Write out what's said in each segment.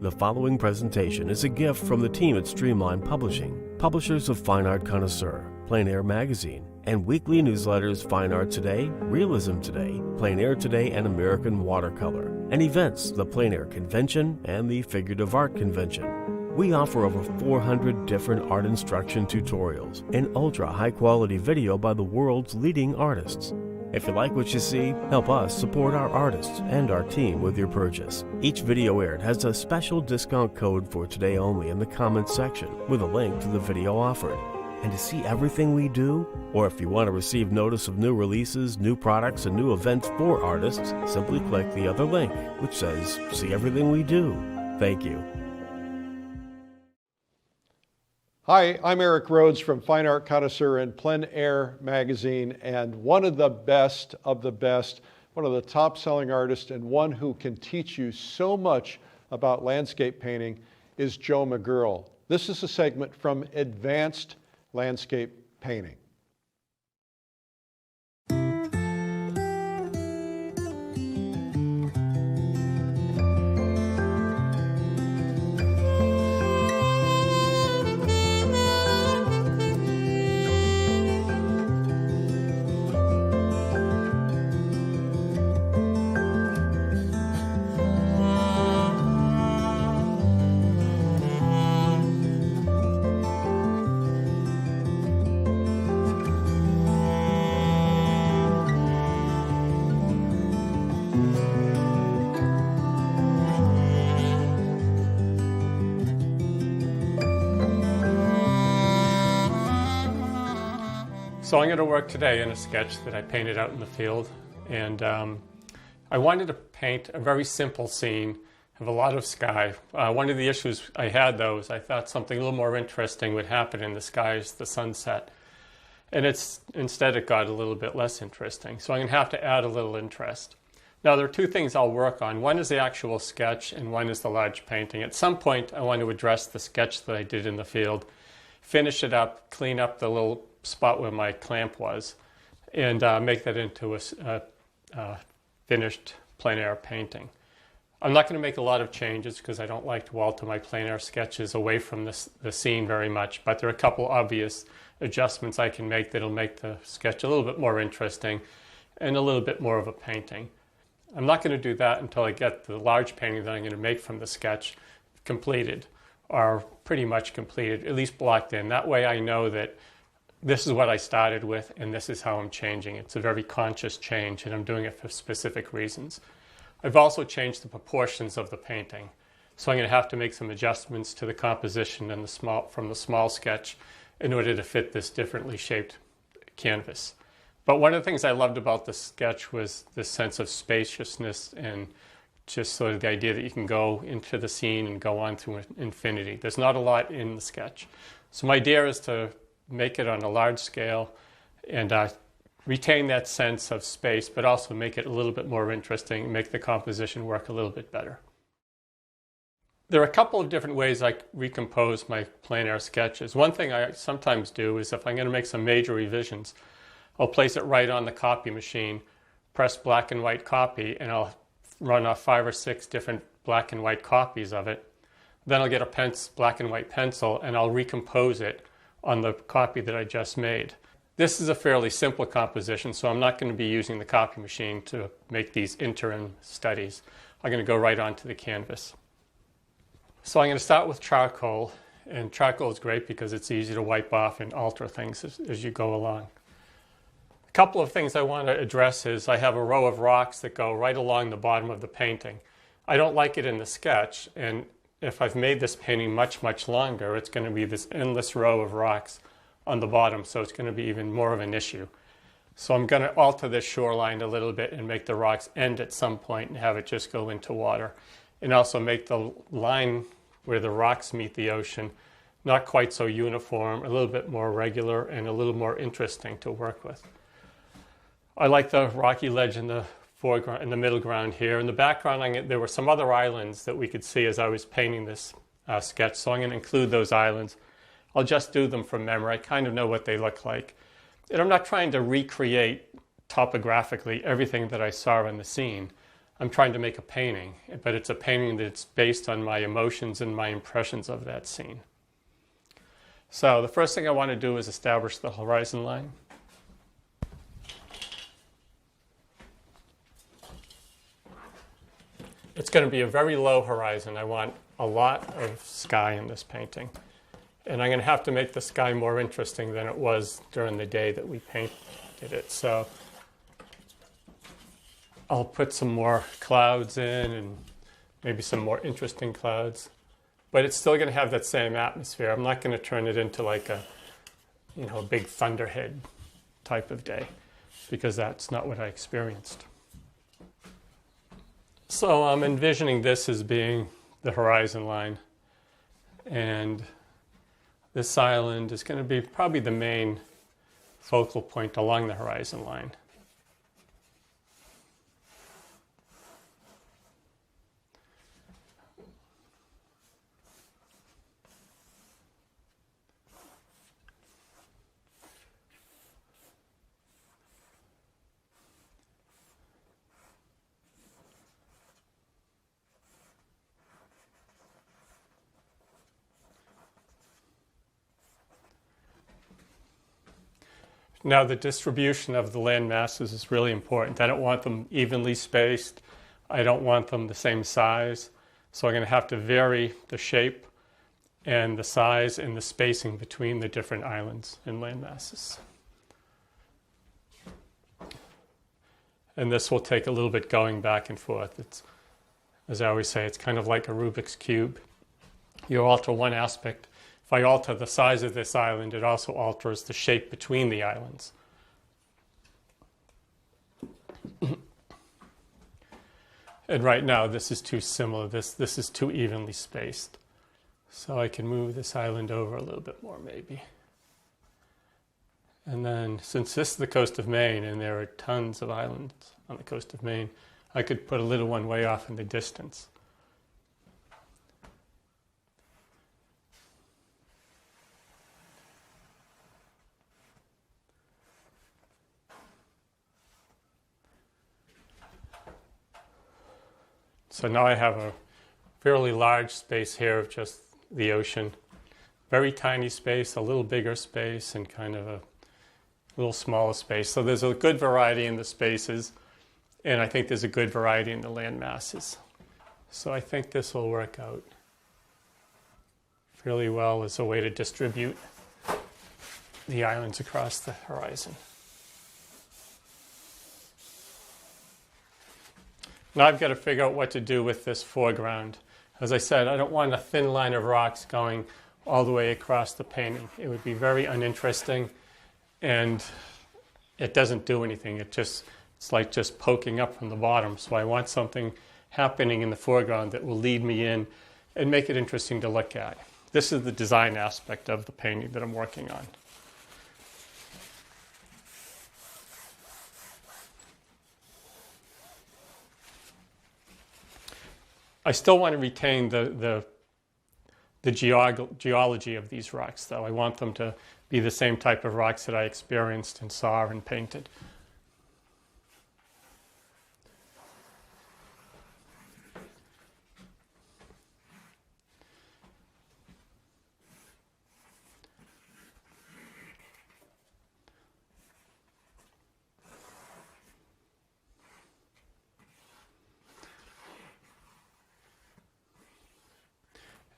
The following presentation is a gift from the team at Streamline Publishing, publishers of Fine Art Connoisseur, Plein Air Magazine, and weekly newsletters Fine Art Today, Realism Today, Plein Air Today, and American Watercolor, and events the Plein Air Convention and the Figurative Art Convention. We offer over 400 different art instruction tutorials and ultra high-quality video by the world's leading artists. If you like what you see, help us support our artists and our team with your purchase. Each video aired has a special discount code for today only in the comments section with a link to the video offered. And to see everything we do, or if you want to receive notice of new releases, new products, and new events for artists, simply click the other link, which says, "See everything we do." Thank you. Hi, I'm Eric Rhodes from Fine Art Connoisseur and Plein Air Magazine, and one of the best, one of the top-selling artists and one who can teach you so much about landscape painting is Joe McGurl. This is a segment from Advanced Landscape Painting. So I'm going to work today in a sketch that I painted out in the field, and I wanted to paint a very simple scene of a lot of sky. One of the issues I had though is I thought something a little more interesting would happen in the sky as the sunset, and instead it got a little bit less interesting. So I'm going to have to add a little interest. Now there are two things I'll work on. One is the actual sketch and one is the large painting. At some point I want to address the sketch that I did in the field, finish it up, clean up the little spot where my clamp was, and make that into a finished plein air painting. I'm not going to make a lot of changes because I don't like to alter my plein air sketches away from the scene very much, but there are a couple obvious adjustments I can make that'll make the sketch a little bit more interesting and a little bit more of a painting. I'm not going to do that until I get the large painting that I'm going to make from the sketch completed, or pretty much completed, at least blocked in. That way I know that this is what I started with and this is how I'm changing. It's a very conscious change and I'm doing it for specific reasons. I've also changed the proportions of the painting. So I'm going to have to make some adjustments to the composition and from the small sketch in order to fit this differently shaped canvas. But one of the things I loved about the sketch was this sense of spaciousness and just sort of the idea that you can go into the scene and go on through infinity. There's not a lot in the sketch. So my idea is to make it on a large scale and retain that sense of space, but also make it a little bit more interesting and make the composition work a little bit better. There are a couple of different ways I recompose my plein air sketches. One thing I sometimes do is if I'm going to make some major revisions, I'll place it right on the copy machine, press black and white copy, and I'll run off 5 or 6 different black and white copies of it. Then I'll get a black and white pencil and I'll recompose it on the copy that I just made. This is a fairly simple composition, so I'm not going to be using the copy machine to make these interim studies. I'm going to go right onto the canvas. So I'm going to start with charcoal, and charcoal is great because it's easy to wipe off and alter things as you go along. A couple of things I want to address is I have a row of rocks that go right along the bottom of the painting. I don't like it in the sketch, and if I've made this painting much, much longer, it's going to be this endless row of rocks on the bottom, so it's going to be even more of an issue. So I'm going to alter this shoreline a little bit and make the rocks end at some point and have it just go into water. And also make the line where the rocks meet the ocean not quite so uniform, a little bit more regular and a little more interesting to work with. I like the rocky ledge in the foreground, in the middle ground here. In the background, there were some other islands that we could see as I was painting this sketch, so I'm going to include those islands. I'll just do them from memory. I kind of know what they look like. And I'm not trying to recreate topographically everything that I saw in the scene. I'm trying to make a painting, but it's a painting that's based on my emotions and my impressions of that scene. So the first thing I want to do is establish the horizon line. It's going to be a very low horizon. I want a lot of sky in this painting. And I'm going to have to make the sky more interesting than it was during the day that we painted it. So I'll put some more clouds in and maybe some more interesting clouds. But it's still going to have that same atmosphere. I'm not going to turn it into like a big thunderhead type of day, because that's not what I experienced. So I'm envisioning this as being the horizon line. And this island is going to be probably the main focal point along the horizon line. Now, the distribution of the land masses is really important. I don't want them evenly spaced. I don't want them the same size. So I'm going to have to vary the shape and the size and the spacing between the different islands and land masses. And this will take a little bit going back and forth. It's, as I always say, it's kind of like a Rubik's Cube. You alter one aspect. If I alter the size of this island, it also alters the shape between the islands. And right now, this is too similar. This is too evenly spaced. So I can move this island over a little bit more, maybe. And then, since this is the coast of Maine, and there are tons of islands on the coast of Maine, I could put a little one way off in the distance. So now I have a fairly large space here of just the ocean. Very tiny space, a little bigger space, and kind of a little smaller space. So there's a good variety in the spaces, and I think there's a good variety in the land masses. So I think this will work out fairly well as a way to distribute the islands across the horizon. Now I've got to figure out what to do with this foreground. As I said, I don't want a thin line of rocks going all the way across the painting. It would be very uninteresting, and it doesn't do anything. It's like just poking up from the bottom. So I want something happening in the foreground that will lead me in and make it interesting to look at. This is the design aspect of the painting that I'm working on. I still want to retain the geology of these rocks, though. I want them to be the same type of rocks that I experienced and saw and painted.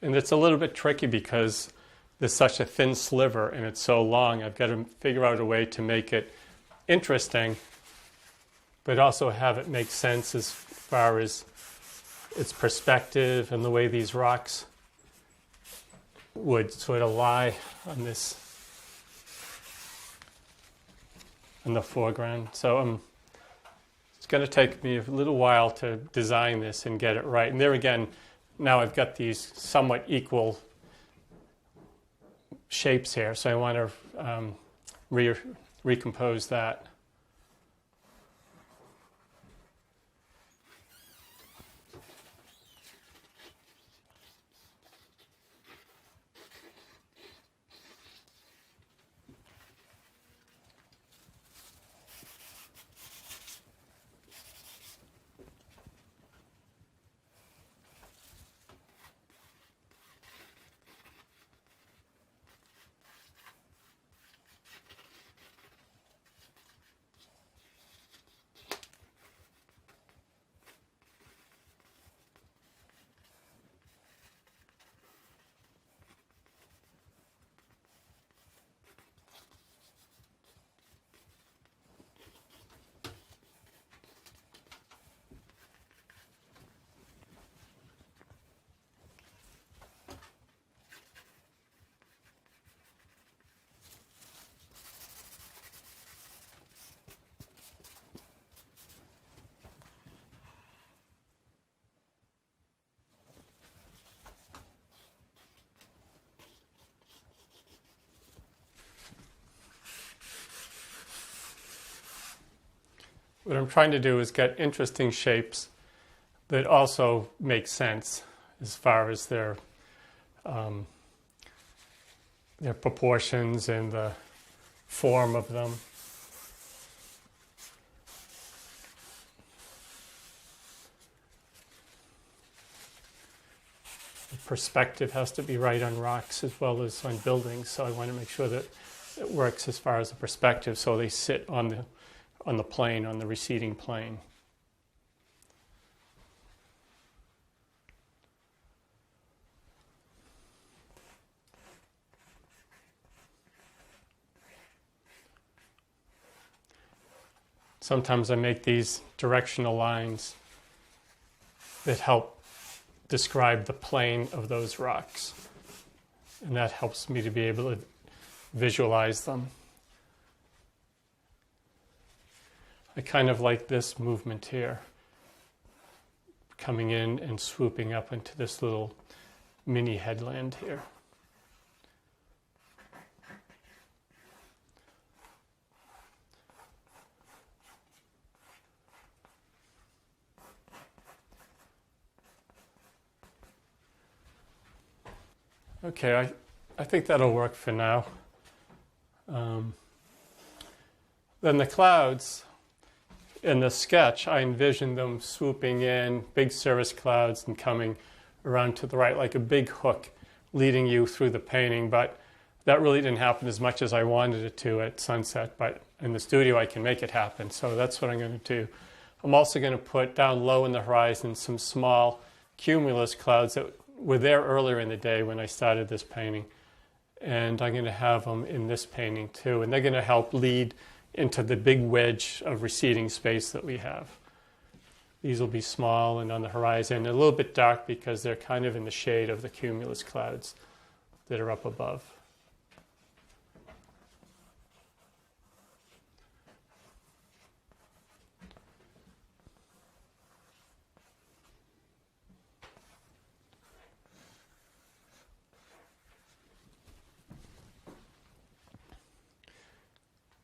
And it's a little bit tricky because there's such a thin sliver and it's so long. I've got to figure out a way to make it interesting, but also have it make sense as far as its perspective and the way these rocks would sort of lie on this, in the foreground. So it's going to take me a little while to design this and get it right. And there again, now I've got these somewhat equal shapes here, so I want to recompose that. What I'm trying to do is get interesting shapes that also make sense as far as their proportions and the form of them. The perspective has to be right on rocks as well as on buildings, so I want to make sure that it works as far as the perspective, so they sit on the plane, on the receding plane. Sometimes I make these directional lines that help describe the plane of those rocks. And that helps me to be able to visualize them. I kind of like this movement here, coming in and swooping up into this little mini headland here. Okay, I think that'll work for now. Then the clouds, in the sketch, I envisioned them swooping in, big cirrus clouds, and coming around to the right like a big hook leading you through the painting, but that really didn't happen as much as I wanted it to at sunset, but in the studio I can make it happen, so that's what I'm going to do. I'm also going to put down low in the horizon some small cumulus clouds that were there earlier in the day when I started this painting, and I'm going to have them in this painting too, and they're going to help lead into the big wedge of receding space that we have. These will be small and on the horizon, a little bit dark because they're kind of in the shade of the cumulus clouds that are up above.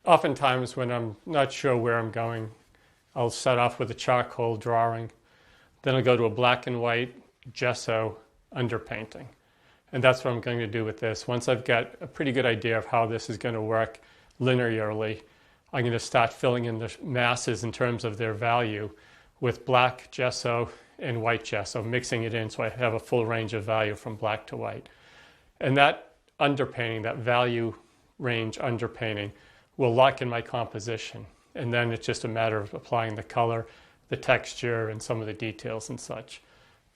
Oftentimes when I'm not sure where I'm going, I'll start off with a charcoal drawing, then I'll go to a black and white gesso underpainting. And that's what I'm going to do with this. Once I've got a pretty good idea of how this is going to work linearly, I'm going to start filling in the masses in terms of their value with black gesso and white gesso, mixing it in so I have a full range of value from black to white. And that underpainting, that value range underpainting, will lock in my composition. And then it's just a matter of applying the color, the texture, and some of the details and such.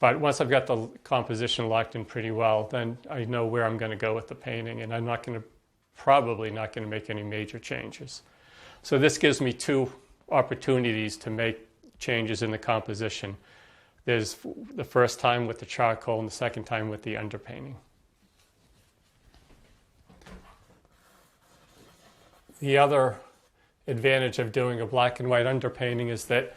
But once I've got the composition locked in pretty well, then I know where I'm going to go with the painting, and I'm probably not going to make any major changes. So this gives me two opportunities to make changes in the composition. There's the first time with the charcoal and the second time with the underpainting. The other advantage of doing a black and white underpainting is that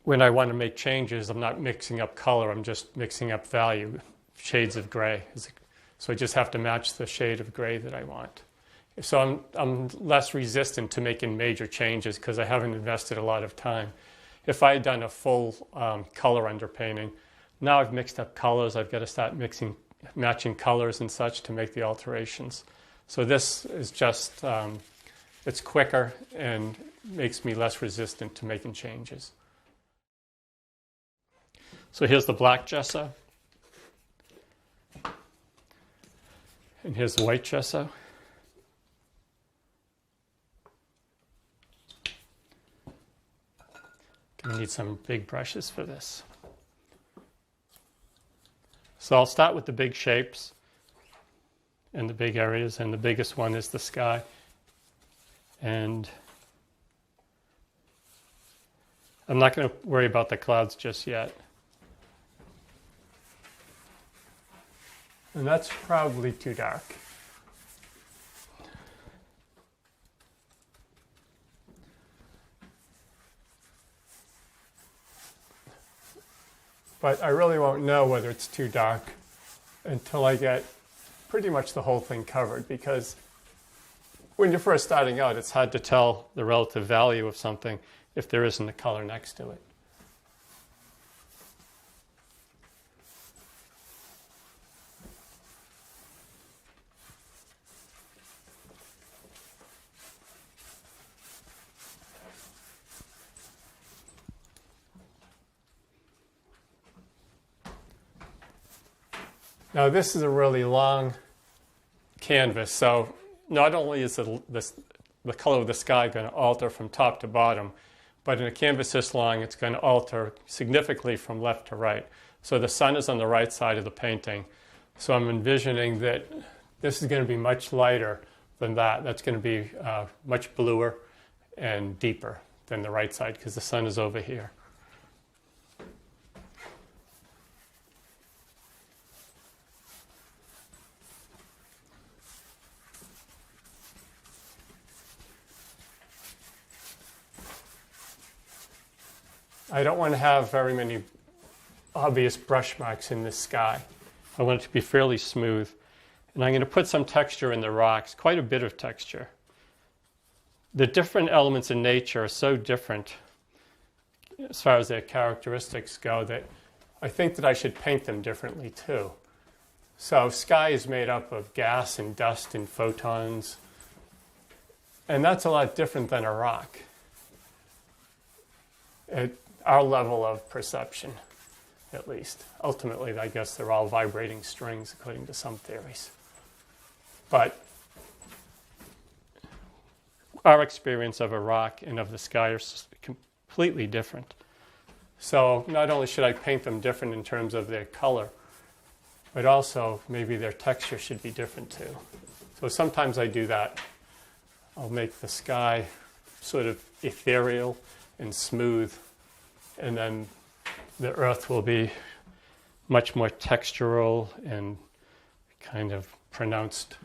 when I want to make changes, I'm not mixing up color, I'm just mixing up value, shades of gray. So I just have to match the shade of gray that I want. So I'm less resistant to making major changes because I haven't invested a lot of time. If I had done a full color underpainting, now I've mixed up colors, I've got to start matching colors and such to make the alterations. So this is just, it's quicker and makes me less resistant to making changes. So here's the black gesso. And here's the white gesso. Gonna need some big brushes for this. So I'll start with the big shapes and the big areas, and the biggest one is the sky. And I'm not going to worry about the clouds just yet. And that's probably too dark. But I really won't know whether it's too dark until I get pretty much the whole thing covered, because when you're first starting out, it's hard to tell the relative value of something if there isn't a color next to it. Now this is a really long canvas, so not only is the color of the sky going to alter from top to bottom, but in a canvas this long it's going to alter significantly from left to right. So the sun is on the right side of the painting, so I'm envisioning that this is going to be much lighter than that. That's going to be much bluer and deeper than the right side because the sun is over here. I don't want to have very many obvious brush marks in this sky. I want it to be fairly smooth. And I'm going to put some texture in the rocks, quite a bit of texture. The different elements in nature are so different as far as their characteristics go that I think that I should paint them differently too. So sky is made up of gas and dust and photons, and that's a lot different than a rock at our level of perception, at least. Ultimately, I guess they're all vibrating strings according to some theories. But our experience of a rock and of the sky are completely different. So not only should I paint them different in terms of their color, but also maybe their texture should be different too. So sometimes I do that. I'll make the sky sort of ethereal and smooth, and then the earth will be much more textural and kind of pronounced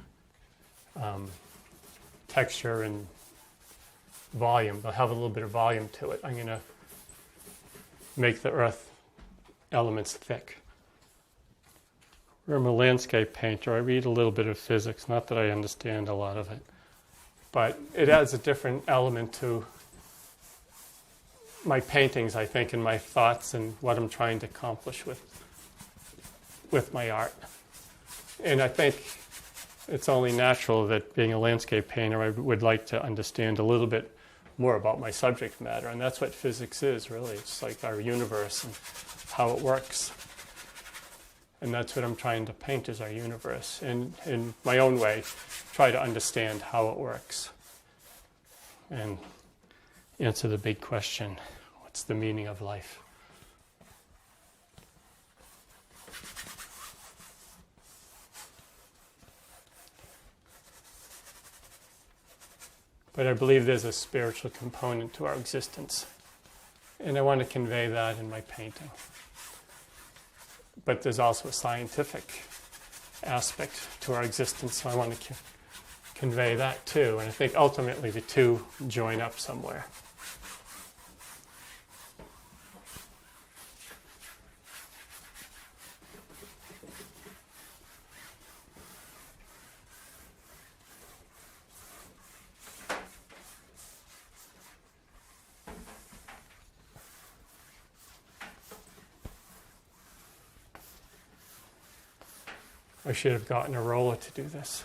texture and volume. They'll have a little bit of volume to it. I'm going to make the earth elements thick. I'm a landscape painter. I read a little bit of physics, not that I understand a lot of it, but it adds a different element to my paintings, I think, and my thoughts and what I'm trying to accomplish with my art. And I think it's only natural that being a landscape painter, I would like to understand a little bit more about my subject matter. And that's what physics is, really. It's like our universe and how it works. And that's what I'm trying to paint, is our universe. And in my own way, try to understand how it works. And answer the big question, what's the meaning of life? But I believe there's a spiritual component to our existence. And I want to convey that in my painting. But there's also a scientific aspect to our existence, so I want to convey that too. And I think ultimately the two join up somewhere. I should have gotten a roller to do this.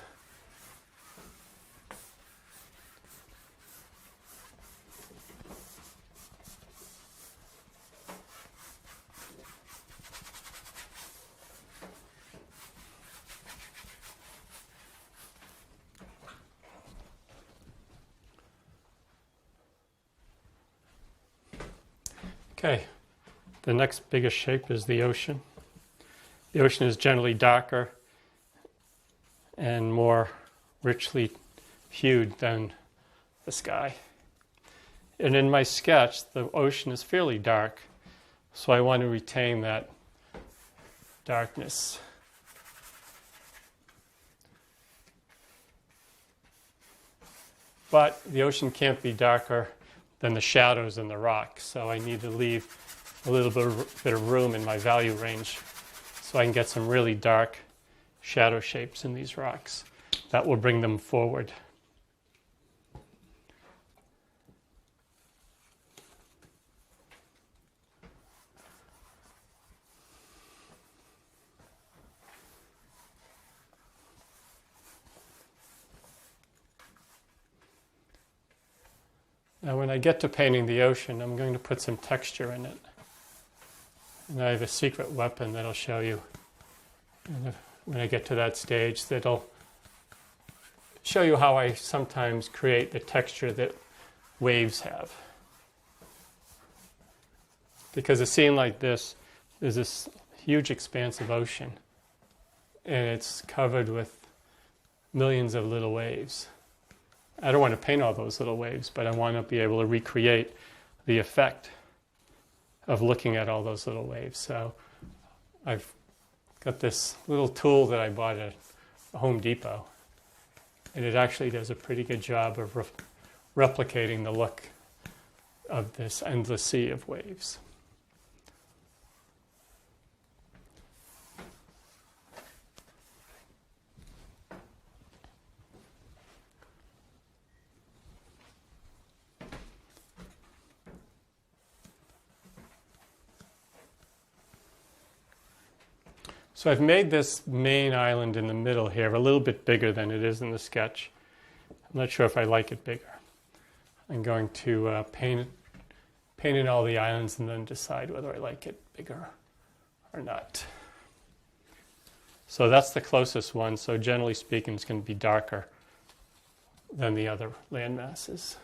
Okay, the next biggest shape is the ocean. The ocean is generally darker and more richly hued than the sky. And in my sketch, the ocean is fairly dark, so I want to retain that darkness. But the ocean can't be darker than the shadows in the rocks, so I need to leave a little bit of room in my value range so I can get some really dark shadow shapes in these rocks. That will bring them forward. Now when I get to painting the ocean, I'm going to put some texture in it. And I have a secret weapon that I'll show you when I get to that stage that'll show you how I sometimes create the texture that waves have. Because a scene like this is this huge expanse of ocean, and it's covered with millions of little waves. I don't want to paint all those little waves, but I want to be able to recreate the effect of looking at all those little waves. So I've got this little tool that I bought at Home Depot, and it actually does a pretty good job of replicating the look of this endless sea of waves. So I've made this main island in the middle here a little bit bigger than it is in the sketch. I'm not sure if I like it bigger. I'm going to paint in all the islands and then decide whether I like it bigger or not. So that's the closest one. So generally speaking, it's going to be darker than the other land masses.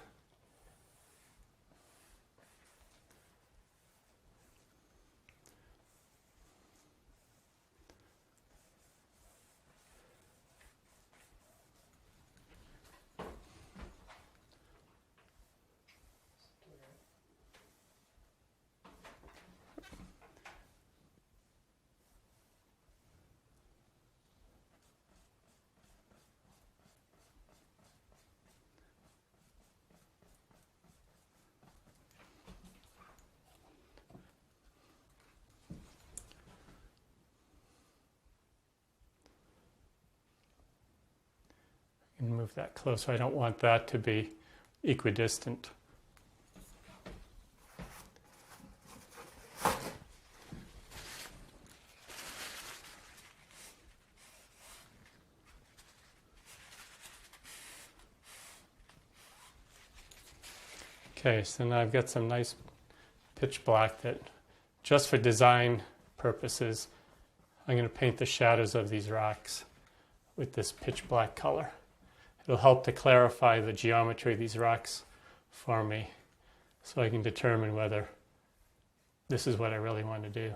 And move that closer. I don't want that to be equidistant. Okay, so now I've got some nice pitch black that, just for design purposes, I'm going to paint the shadows of these rocks with this pitch black color. It'll help to clarify the geometry of these rocks for me so I can determine whether this is what I really want to do.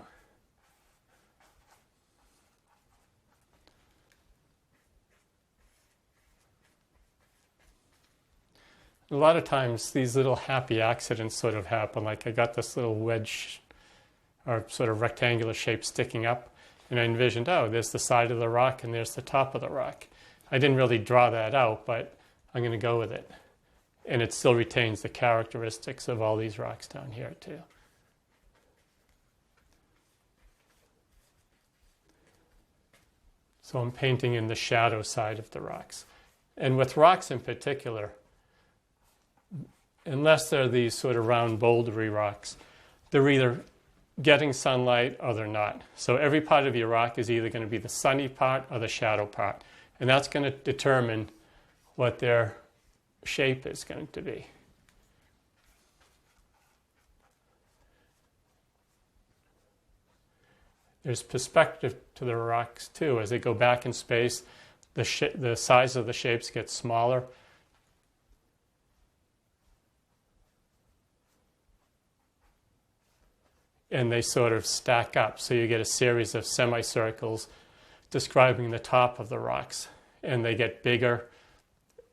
A lot of times these little happy accidents sort of happen, like I got this little wedge or sort of rectangular shape sticking up, and I envisioned, oh, there's the side of the rock and there's the top of the rock. I didn't really draw that out, but I'm going to go with it. And it still retains the characteristics of all these rocks down here too. So I'm painting in the shadow side of the rocks. And with rocks in particular, unless they're these sort of round bouldery rocks, they're either getting sunlight or they're not. So every part of your rock is either going to be the sunny part or the shadow part. And that's going to determine what their shape is going to be. There's perspective to the rocks too. As they go back in space, the size of the shapes gets smaller. And they sort of stack up. So you get a series of semicircles describing the top of the rocks. And they get bigger,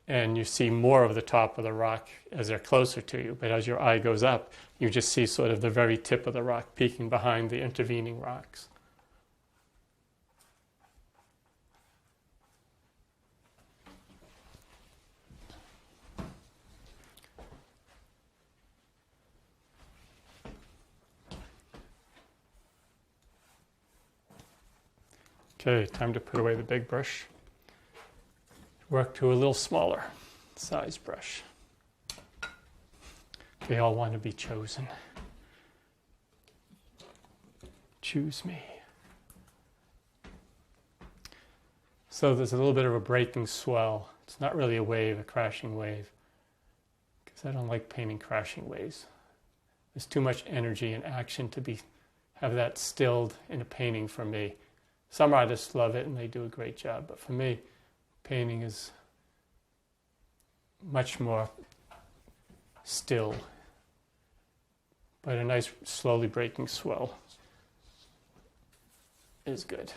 and you see more of the top of the rock as they're closer to you. But as your eye goes up, you just see sort of the very tip of the rock peeking behind the intervening rocks. Okay, time to put away the big brush. Work to a little smaller size brush. They all want to be chosen. Choose me. So there's a little bit of a breaking swell. It's not really a wave, a crashing wave, because because I don't like painting crashing waves. There's too much energy and action to have that stilled in a painting for me. Some artists love it and they do a great job, but for me, painting is much more still, but a nice slowly breaking swell is good.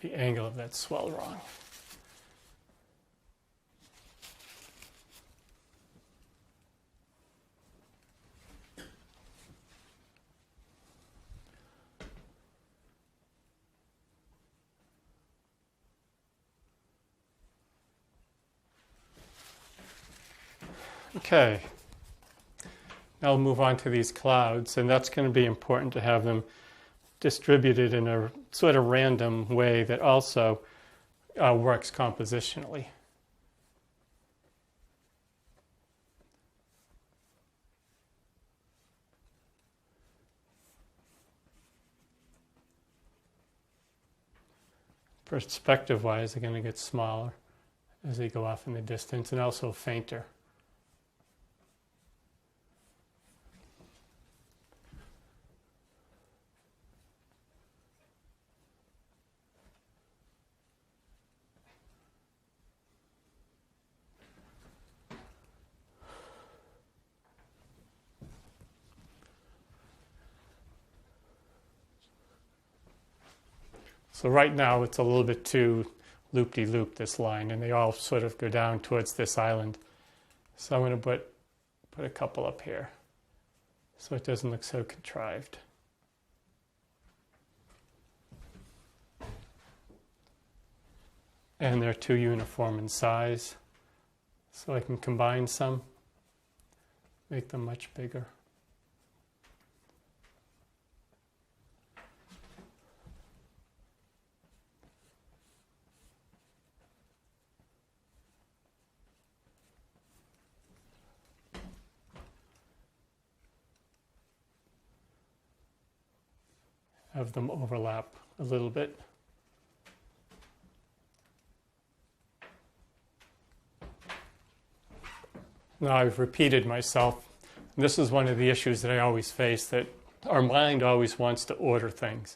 The angle of that swell wrong. Okay, now we'll move on to these clouds, and that's going to be important to have them distributed in a sort of random way that also works compositionally. Perspective-wise, they're going to get smaller as they go off in the distance, and also fainter. So right now it's a little bit too loop-de-loop, this line, and they all sort of go down towards this island. So I'm going to put a couple up here so it doesn't look so contrived. And they're too uniform in size, so I can combine some, make them much bigger. Have them overlap a little bit. Now I've repeated myself. This is one of the issues that I always face, that our mind always wants to order things.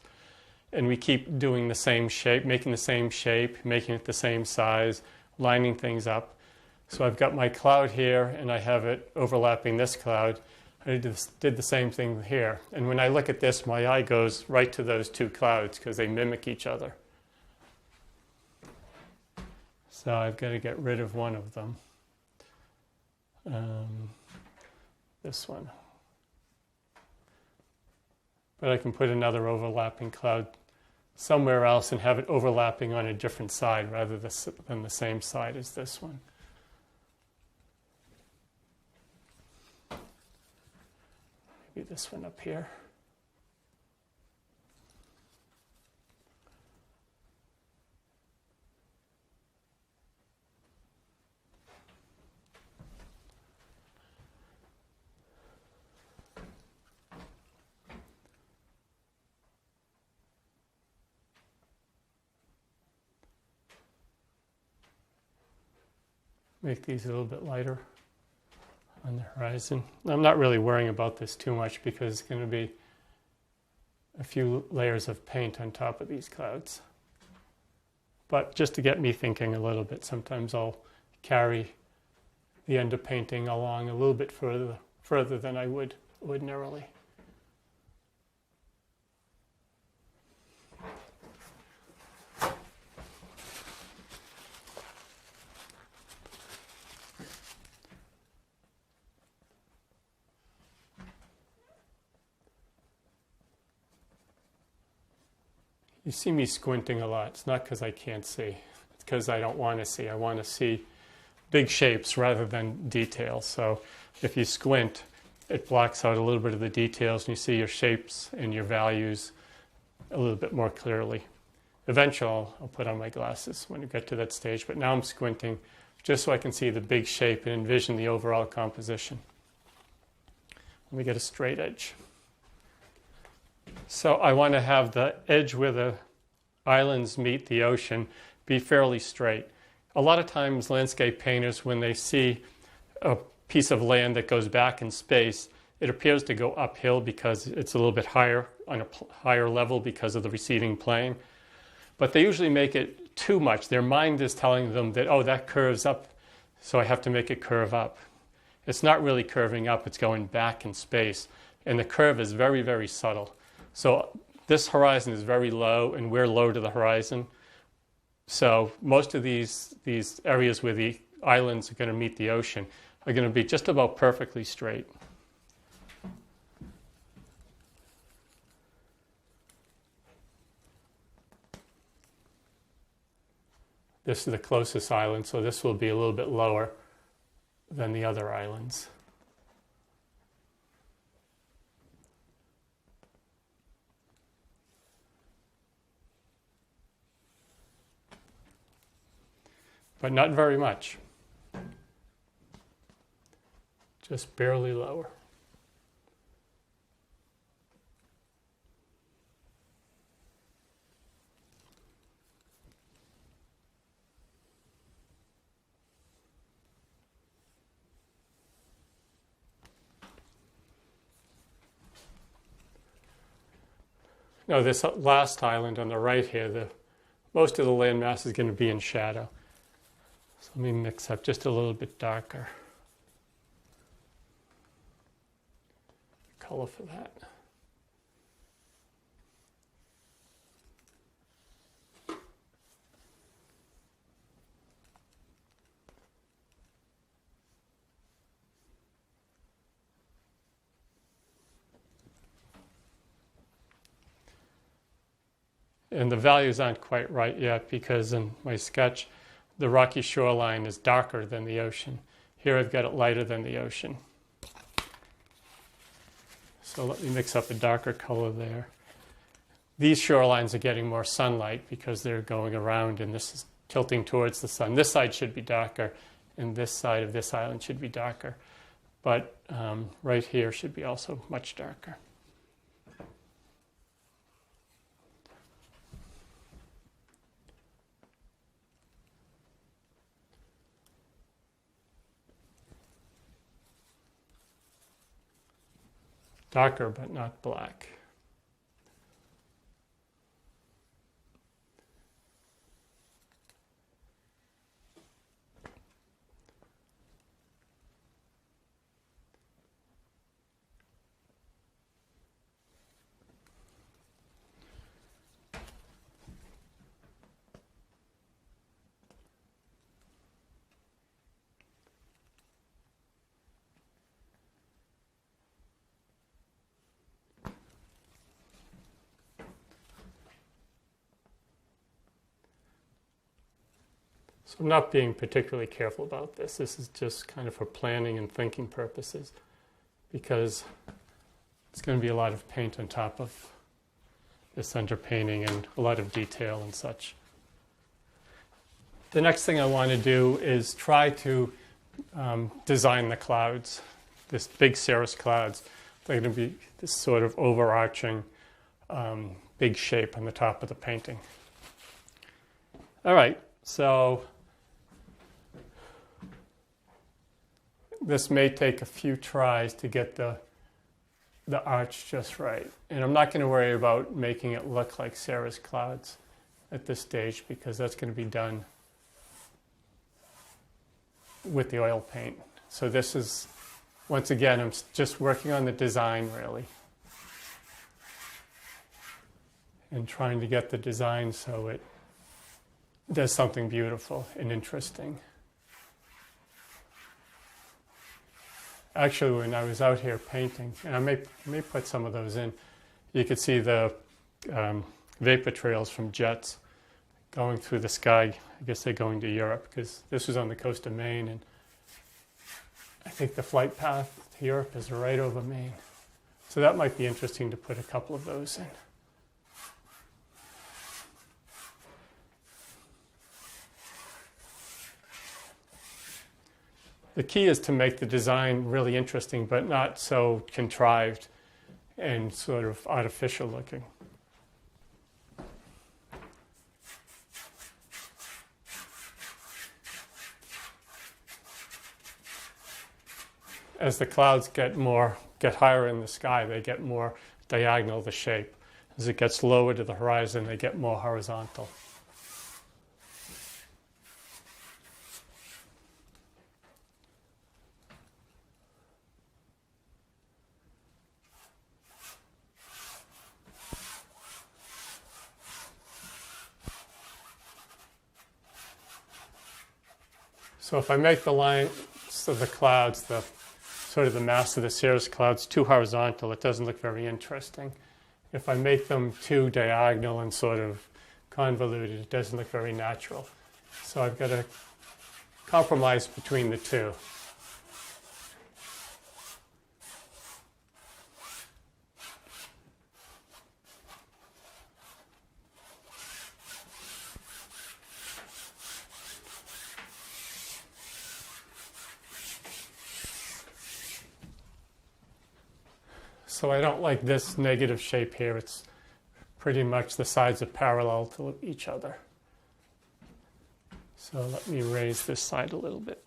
And we keep doing the same shape, making it the same size, lining things up. So I've got my cloud here and I have it overlapping this cloud. I did the same thing here. And when I look at this, my eye goes right to those two clouds because they mimic each other. So I've got to get rid of one of them. This one. But I can put another overlapping cloud somewhere else and have it overlapping on a different side rather than the same side as this one. Maybe this one up here. make these a little bit lighter on the horizon. I'm not really worrying about this too much because it's going to be a few layers of paint on top of these clouds. But just to get me thinking a little bit, sometimes I'll carry the end of painting along a little bit further than I would ordinarily. You see me squinting a lot. It's not because I can't see. It's because I don't want to see. I want to see big shapes rather than details. So if you squint, it blocks out a little bit of the details and you see your shapes and your values a little bit more clearly. Eventually, I'll put on my glasses when you get to that stage, but now I'm squinting just so I can see the big shape and envision the overall composition. Let me get a straight edge. So I want to have the edge where the islands meet the ocean be fairly straight. A lot of times landscape painters, when they see a piece of land that goes back in space, it appears to go uphill because it's a little bit higher, on a higher level because of the receding plane. But they usually make it too much. Their mind is telling them that, oh, that curves up, so I have to make it curve up. It's not really curving up, it's going back in space. And the curve is very, very subtle. So this horizon is very low, and we're low to the horizon. So most of these areas where the islands are going to meet the ocean are going to be just about perfectly straight. This is the closest island, so this will be a little bit lower than the other islands. But not very much. Just barely lower. Now this last island on the right here, most of the landmass is going to be in shadow. So let me mix up just a little bit darker color for that. And the values aren't quite right yet because in my sketch, the rocky shoreline is darker than the ocean. Here I've got it lighter than the ocean. So let me mix up a darker color there. These shorelines are getting more sunlight because they're going around and this is tilting towards the sun. This side should be darker and this side of this island should be darker. But right here should be also much darker. Darker, but not black. So I'm not being particularly careful about this. This is just kind of for planning and thinking purposes because it's going to be a lot of paint on top of this underpainting and a lot of detail and such. The next thing I want to do is try to design the clouds, this big cirrus clouds. They're going to be this sort of overarching big shape on the top of the painting. All right, so this may take a few tries to get the arch just right. And I'm not going to worry about making it look like Sarah's clouds at this stage, because that's going to be done with the oil paint. So this is, once again, I'm just working on the design really, and trying to get the design so it does something beautiful and interesting. Actually, when I was out here painting, and I may put some of those in, you could see the vapor trails from jets going through the sky. I guess they're going to Europe, because this was on the coast of Maine, and I think the flight path to Europe is right over Maine. So that might be interesting to put a couple of those in. The key is to make the design really interesting, but not so contrived and sort of artificial looking. As the clouds get higher in the sky, they get more diagonal, the shape. As it gets lower to the horizon, they get more horizontal. So if I make the lines of the clouds, the sort of the mass of the cirrus clouds, too horizontal, it doesn't look very interesting. If I make them too diagonal and sort of convoluted, it doesn't look very natural. So I've got to compromise between the two. So I don't like this negative shape here. It's pretty much the sides are parallel to each other. So let me raise this side a little bit.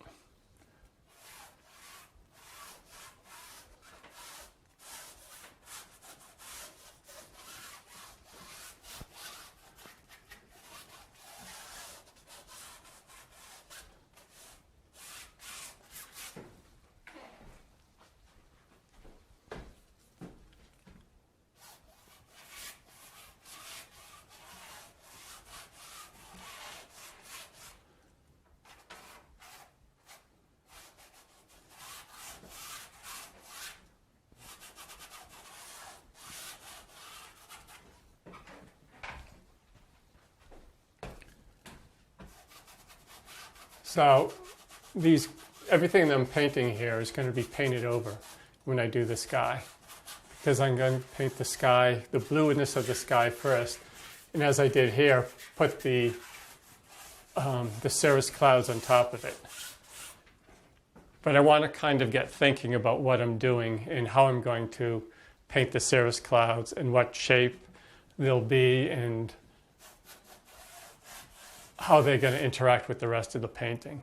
So everything that I'm painting here is going to be painted over when I do the sky, because I'm going to paint the sky, the blueness of the sky first, and as I did here, put the cirrus clouds on top of it. But I want to kind of get thinking about what I'm doing and how I'm going to paint the cirrus clouds and what shape they'll be and how they're going to interact with the rest of the painting.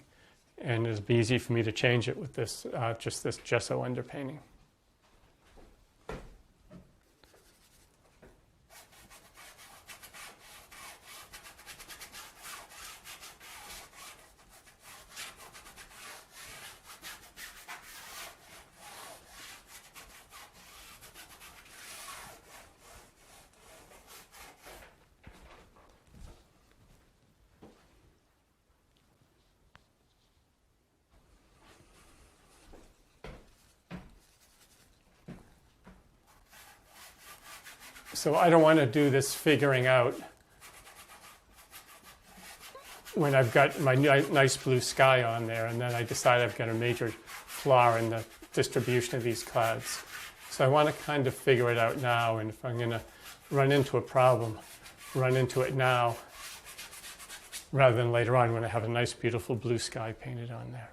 And it'll be easy for me to change it with this, just this gesso underpainting. So I don't want to do this figuring out when I've got my nice blue sky on there and then I decide I've got a major flaw in the distribution of these clouds. So I want to kind of figure it out now, and if I'm going to run into a problem, run into it now rather than later on when I have a nice beautiful blue sky painted on there.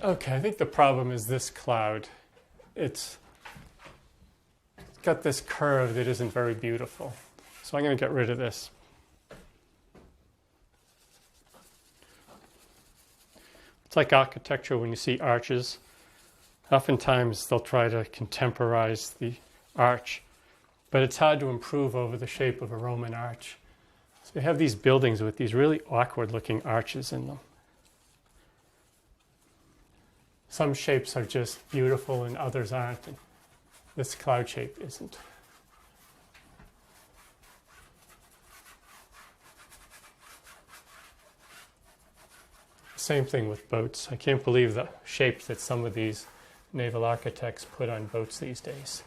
Okay, I think the problem is this cloud. It's got this curve that isn't very beautiful. So I'm going to get rid of this. It's like architecture when you see arches. Oftentimes they'll try to contemporize the arch, but it's hard to improve over the shape of a Roman arch. So you have these buildings with these really awkward looking arches in them. Some shapes are just beautiful and others aren't. And this cloud shape isn't. Same thing with boats. I can't believe the shapes that some of these naval architects put on boats these days.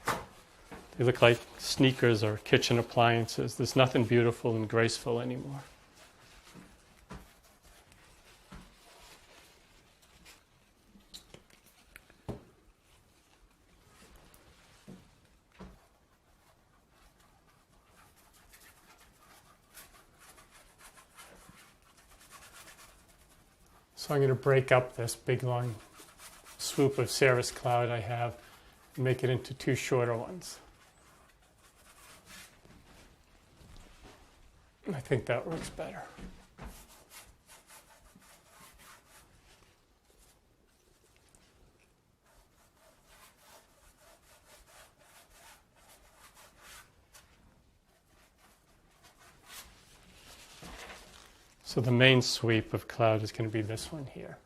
They look like sneakers or kitchen appliances. There's nothing beautiful and graceful anymore. So I'm going to break up this big long swoop of cirrus cloud I have and make it into two shorter ones. I think that works better. So the main sweep of cloud is going to be this one here.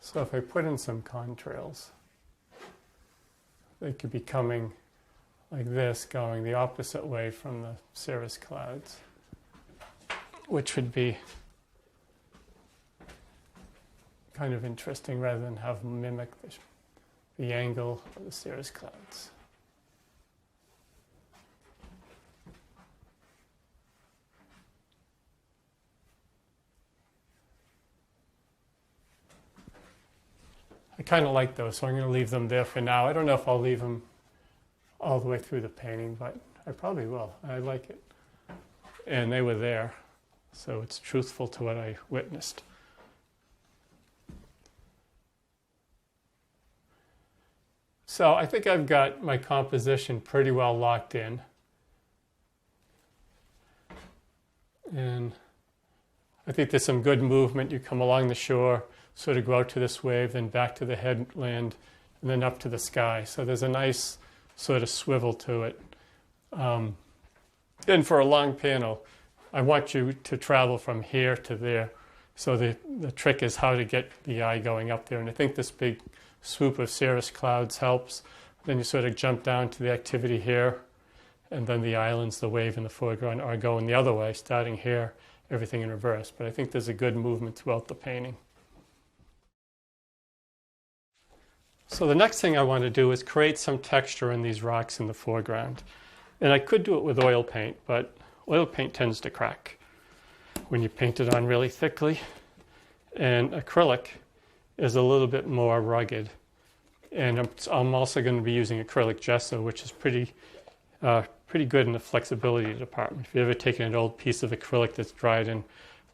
So if I put in some contrails, they could be coming like this, going the opposite way from the cirrus clouds, which would be kind of interesting rather than have them mimic the angle of the cirrus clouds. I kind of like those, so I'm going to leave them there for now. I don't know if I'll leave them all the way through the painting, but I probably will. I like it. And they were there, so it's truthful to what I witnessed. So I think I've got my composition pretty well locked in. And I think there's some good movement. You come along the shore, sort of go out to this wave, then back to the headland, and then up to the sky. So there's a nice sort of swivel to it. And for a long panel, I want you to travel from here to there. So the trick is how to get the eye going up there. And I think this big swoop of cirrus clouds helps. Then you sort of jump down to the activity here, and then the islands, the wave in the foreground are going the other way, starting here, everything in reverse. But I think there's a good movement throughout the painting. So the next thing I want to do is create some texture in these rocks in the foreground. And I could do it with oil paint, but oil paint tends to crack when you paint it on really thickly. And acrylic is a little bit more rugged. And I'm also going to be using acrylic gesso, which is pretty good in the flexibility department. If you've ever taken an old piece of acrylic that's dried in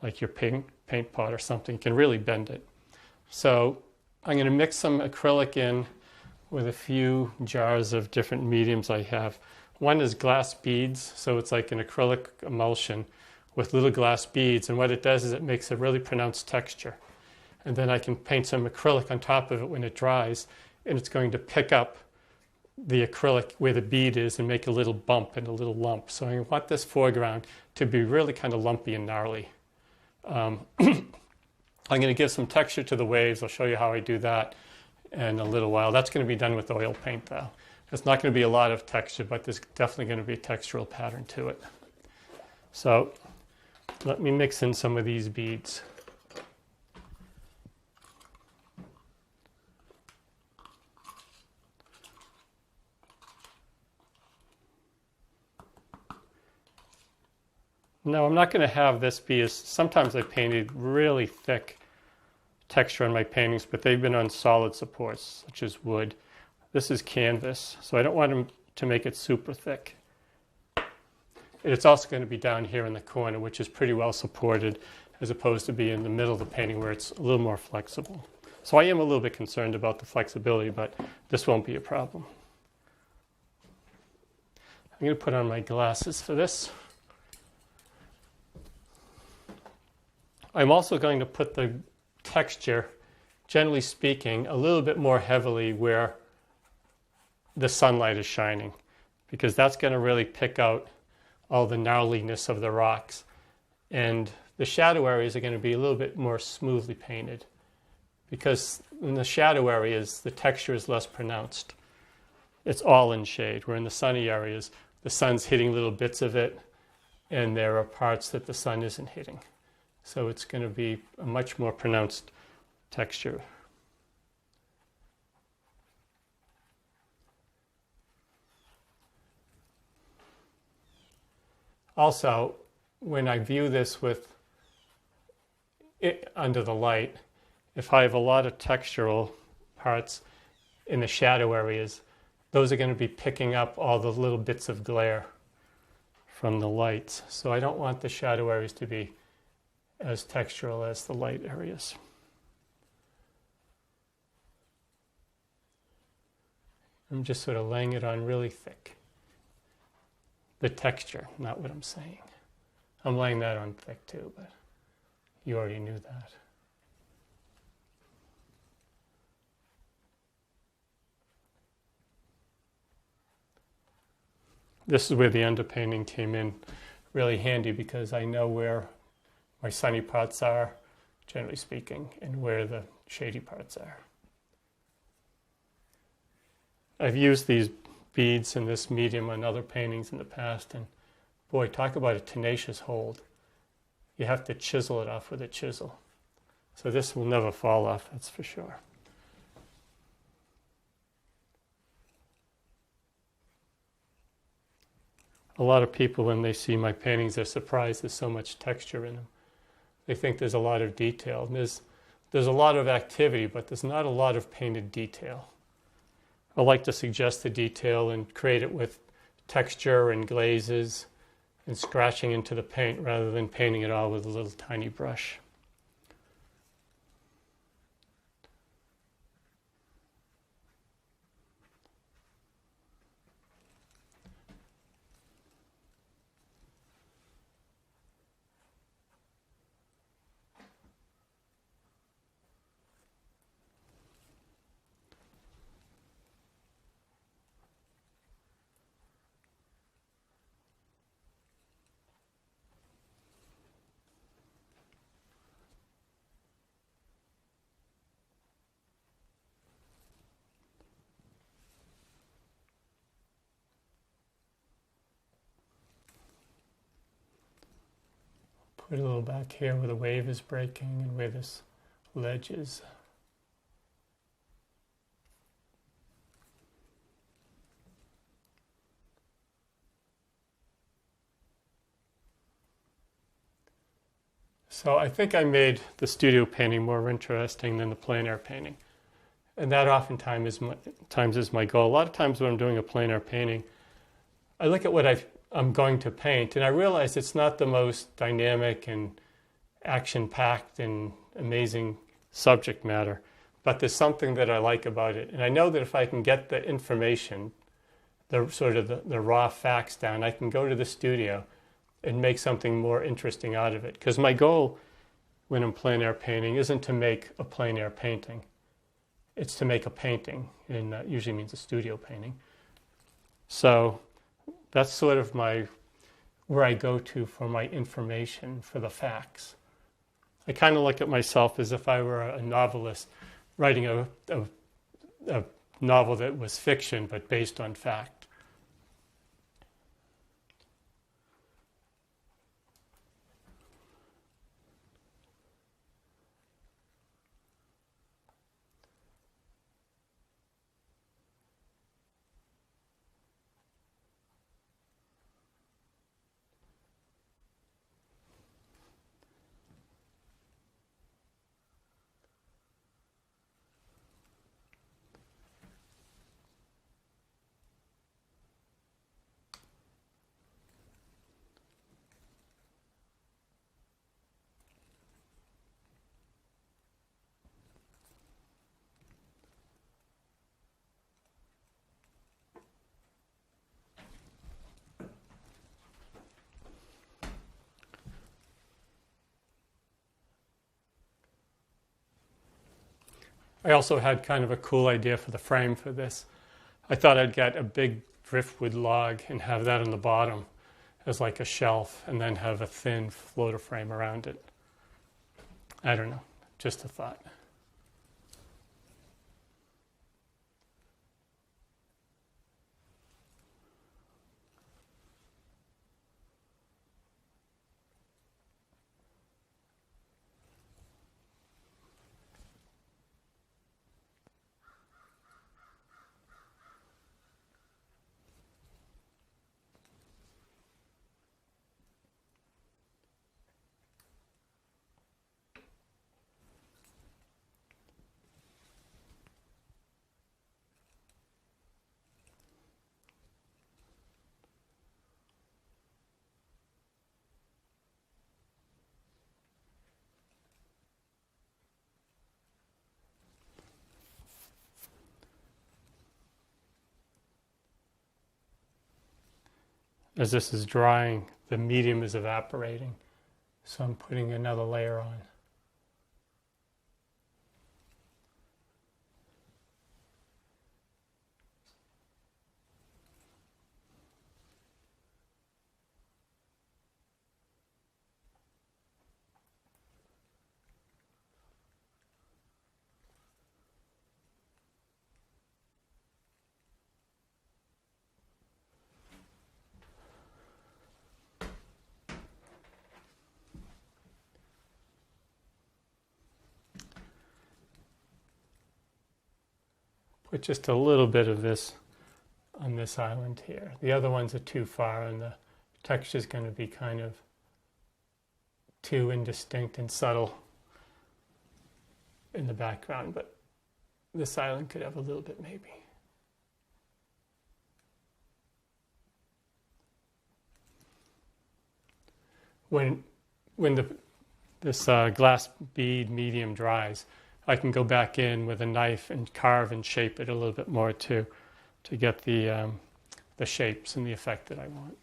like your paint pot or something, you can really bend it. So I'm going to mix some acrylic in with a few jars of different mediums I have. One is glass beads, so it's like an acrylic emulsion with little glass beads, and what it does is it makes a really pronounced texture. And then I can paint some acrylic on top of it when it dries, and it's going to pick up the acrylic where the bead is and make a little bump and a little lump. So I want this foreground to be really kind of lumpy and gnarly. I'm going to give some texture to the waves. I'll show you how I do that in a little while. That's going to be done with oil paint, though. There's not going to be a lot of texture, but there's definitely going to be a textural pattern to it. So let me mix in some of these beads. Now I'm not going to have this be as, sometimes I painted really thick texture on my paintings, but they've been on solid supports, such as wood. This is canvas, so I don't want them to make it super thick. It's also going to be down here in the corner, which is pretty well supported, as opposed to being in the middle of the painting where it's a little more flexible. So I am a little bit concerned about the flexibility, but this won't be a problem. I'm going to put on my glasses for this. I'm also going to put the texture, generally speaking, a little bit more heavily where the sunlight is shining, because that's going to really pick out all the gnarliness of the rocks. And the shadow areas are going to be a little bit more smoothly painted, because in the shadow areas, the texture is less pronounced. It's all in shade, where in the sunny areas, the sun's hitting little bits of it, and there are parts that the sun isn't hitting. So it's going to be a much more pronounced texture. Also, when I view this with it under the light, if I have a lot of textural parts in the shadow areas, those are going to be picking up all the little bits of glare from the lights. So I don't want the shadow areas to be as textural as the light areas. I'm just sort of laying it on really thick. The texture, not what I'm saying. I'm laying that on thick too, but you already knew that. This is where the underpainting came in really handy, because I know where my sunny parts are, generally speaking, and where the shady parts are. I've used these beads in this medium on other paintings in the past, and boy, talk about a tenacious hold. You have to chisel it off with a chisel. So this will never fall off, that's for sure. A lot of people, when they see my paintings, they're surprised there's so much texture in them. They think there's a lot of detail. And there's a lot of activity, but there's not a lot of painted detail. I like to suggest the detail and create it with texture and glazes and scratching into the paint rather than painting it all with a little tiny brush. Put a little back here where the wave is breaking and where this ledge is. So I think I made the studio painting more interesting than the plein air painting. And that oftentimes is my goal. A lot of times when I'm doing a plein air painting, I look at what I'm going to paint, and I realize it's not the most dynamic and action-packed and amazing subject matter, but there's something that I like about it. And I know that if I can get the information, the raw facts down, I can go to the studio and make something more interesting out of it. Because my goal when I'm plein air painting isn't to make a plein air painting. It's to make a painting, and that usually means a studio painting. So that's sort of where I go to for my information, for the facts. I kind of look at myself as if I were a novelist writing a novel that was fiction but based on fact. I also had kind of a cool idea for the frame for this. I thought I'd get a big driftwood log and have that on the bottom as like a shelf, and then have a thin floater frame around it. I don't know, just a thought. As this is drying, the medium is evaporating, so I'm putting another layer on. Put just a little bit of this on this island here. The other ones are too far, and the texture is going to be kind of too indistinct and subtle in the background, but this island could have a little bit maybe. When this glass bead medium dries, I can go back in with a knife and carve and shape it a little bit more to get the shapes and the effect that I want.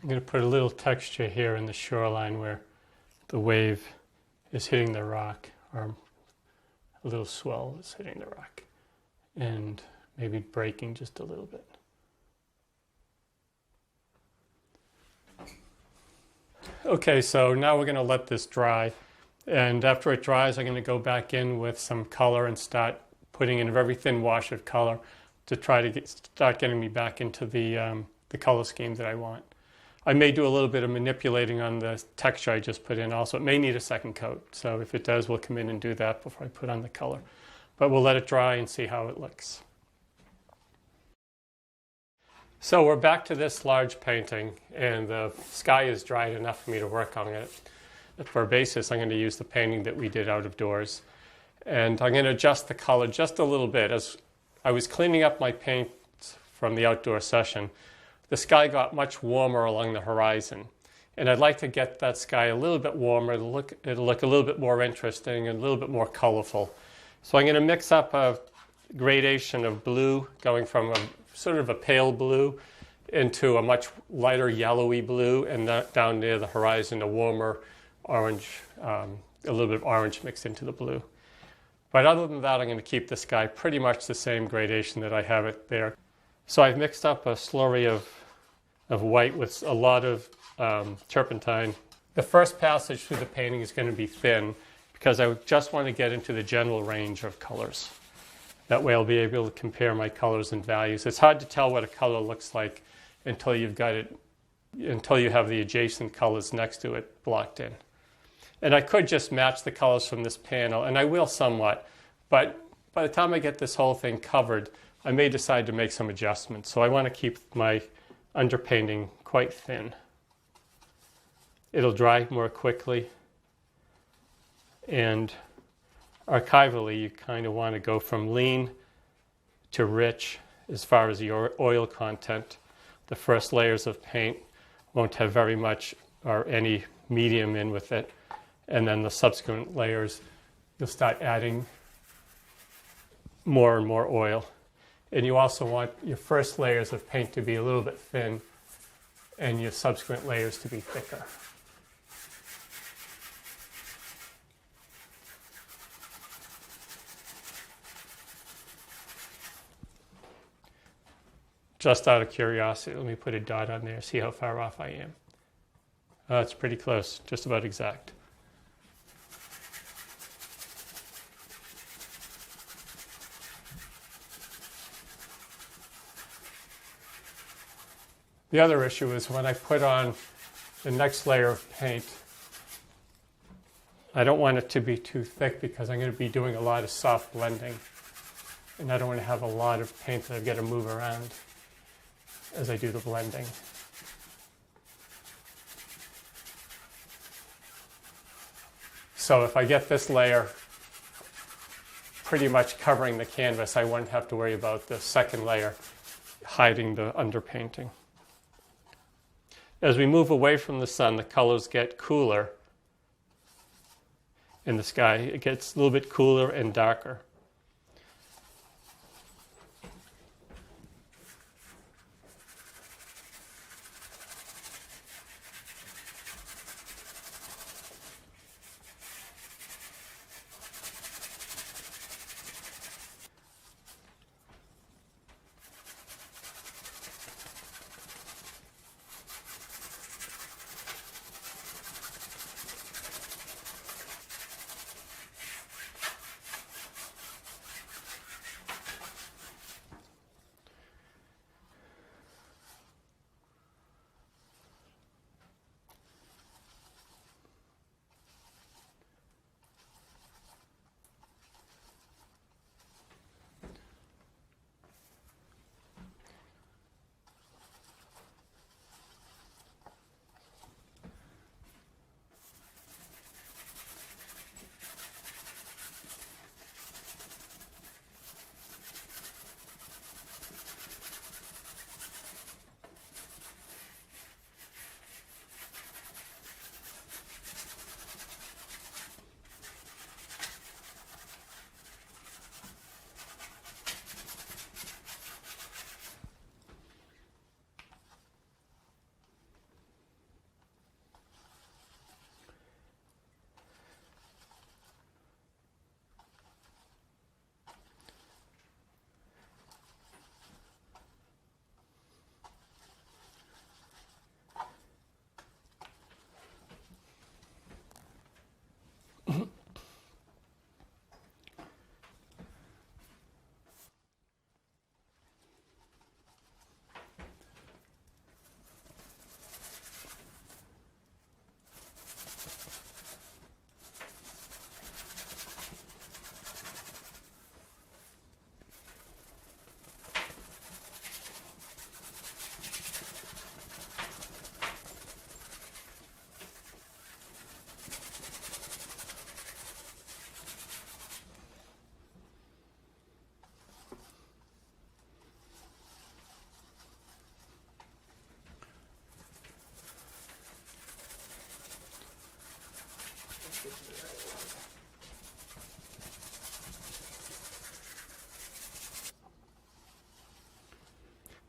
I'm going to put a little texture here in the shoreline where the wave is hitting the rock, or a little swell is hitting the rock, and maybe breaking just a little bit. Okay, so now we're going to let this dry, and after it dries I'm going to go back in with some color and start putting in a very thin wash of color to try to start getting me back into the color scheme that I want. I may do a little bit of manipulating on the texture I just put in also. It may need a second coat, so if it does, we'll come in and do that before I put on the color. But we'll let it dry and see how it looks. So we're back to this large painting, and the sky is dried enough for me to work on it. For a basis, I'm going to use the painting that we did out of doors. And I'm going to adjust the color just a little bit. As I was cleaning up my paint from the outdoor session, the sky got much warmer along the horizon. And I'd like to get that sky a little bit warmer. It'll look a little bit more interesting and a little bit more colorful. So I'm going to mix up a gradation of blue, going from a sort of a pale blue into a much lighter yellowy blue, and down near the horizon a warmer orange, a little bit of orange mixed into the blue. But other than that, I'm going to keep the sky pretty much the same gradation that I have it there. So I've mixed up a slurry of white with a lot of turpentine. The first passage through the painting is going to be thin because I just want to get into the general range of colors. That way I'll be able to compare my colors and values. It's hard to tell what a color looks like until you've got it, until you have the adjacent colors next to it blocked in. And I could just match the colors from this panel, and I will somewhat, but by the time I get this whole thing covered, I may decide to make some adjustments. So I want to keep my underpainting quite thin. It'll dry more quickly, and archivally you kind of want to go from lean to rich as far as the oil content. The first layers of paint won't have very much or any medium in with it, and then the subsequent layers you'll start adding more and more oil. And you also want your first layers of paint to be a little bit thin and your subsequent layers to be thicker. Just out of curiosity, let me put a dot on there, see how far off I am. It's pretty close, just about exact. The other issue is when I put on the next layer of paint, I don't want it to be too thick because I'm going to be doing a lot of soft blending, and I don't want to have a lot of paint that I've got to move around as I do the blending. So if I get this layer pretty much covering the canvas, I won't have to worry about the second layer hiding the underpainting. As we move away from the sun, the colors get cooler in the sky. It gets a little bit cooler and darker.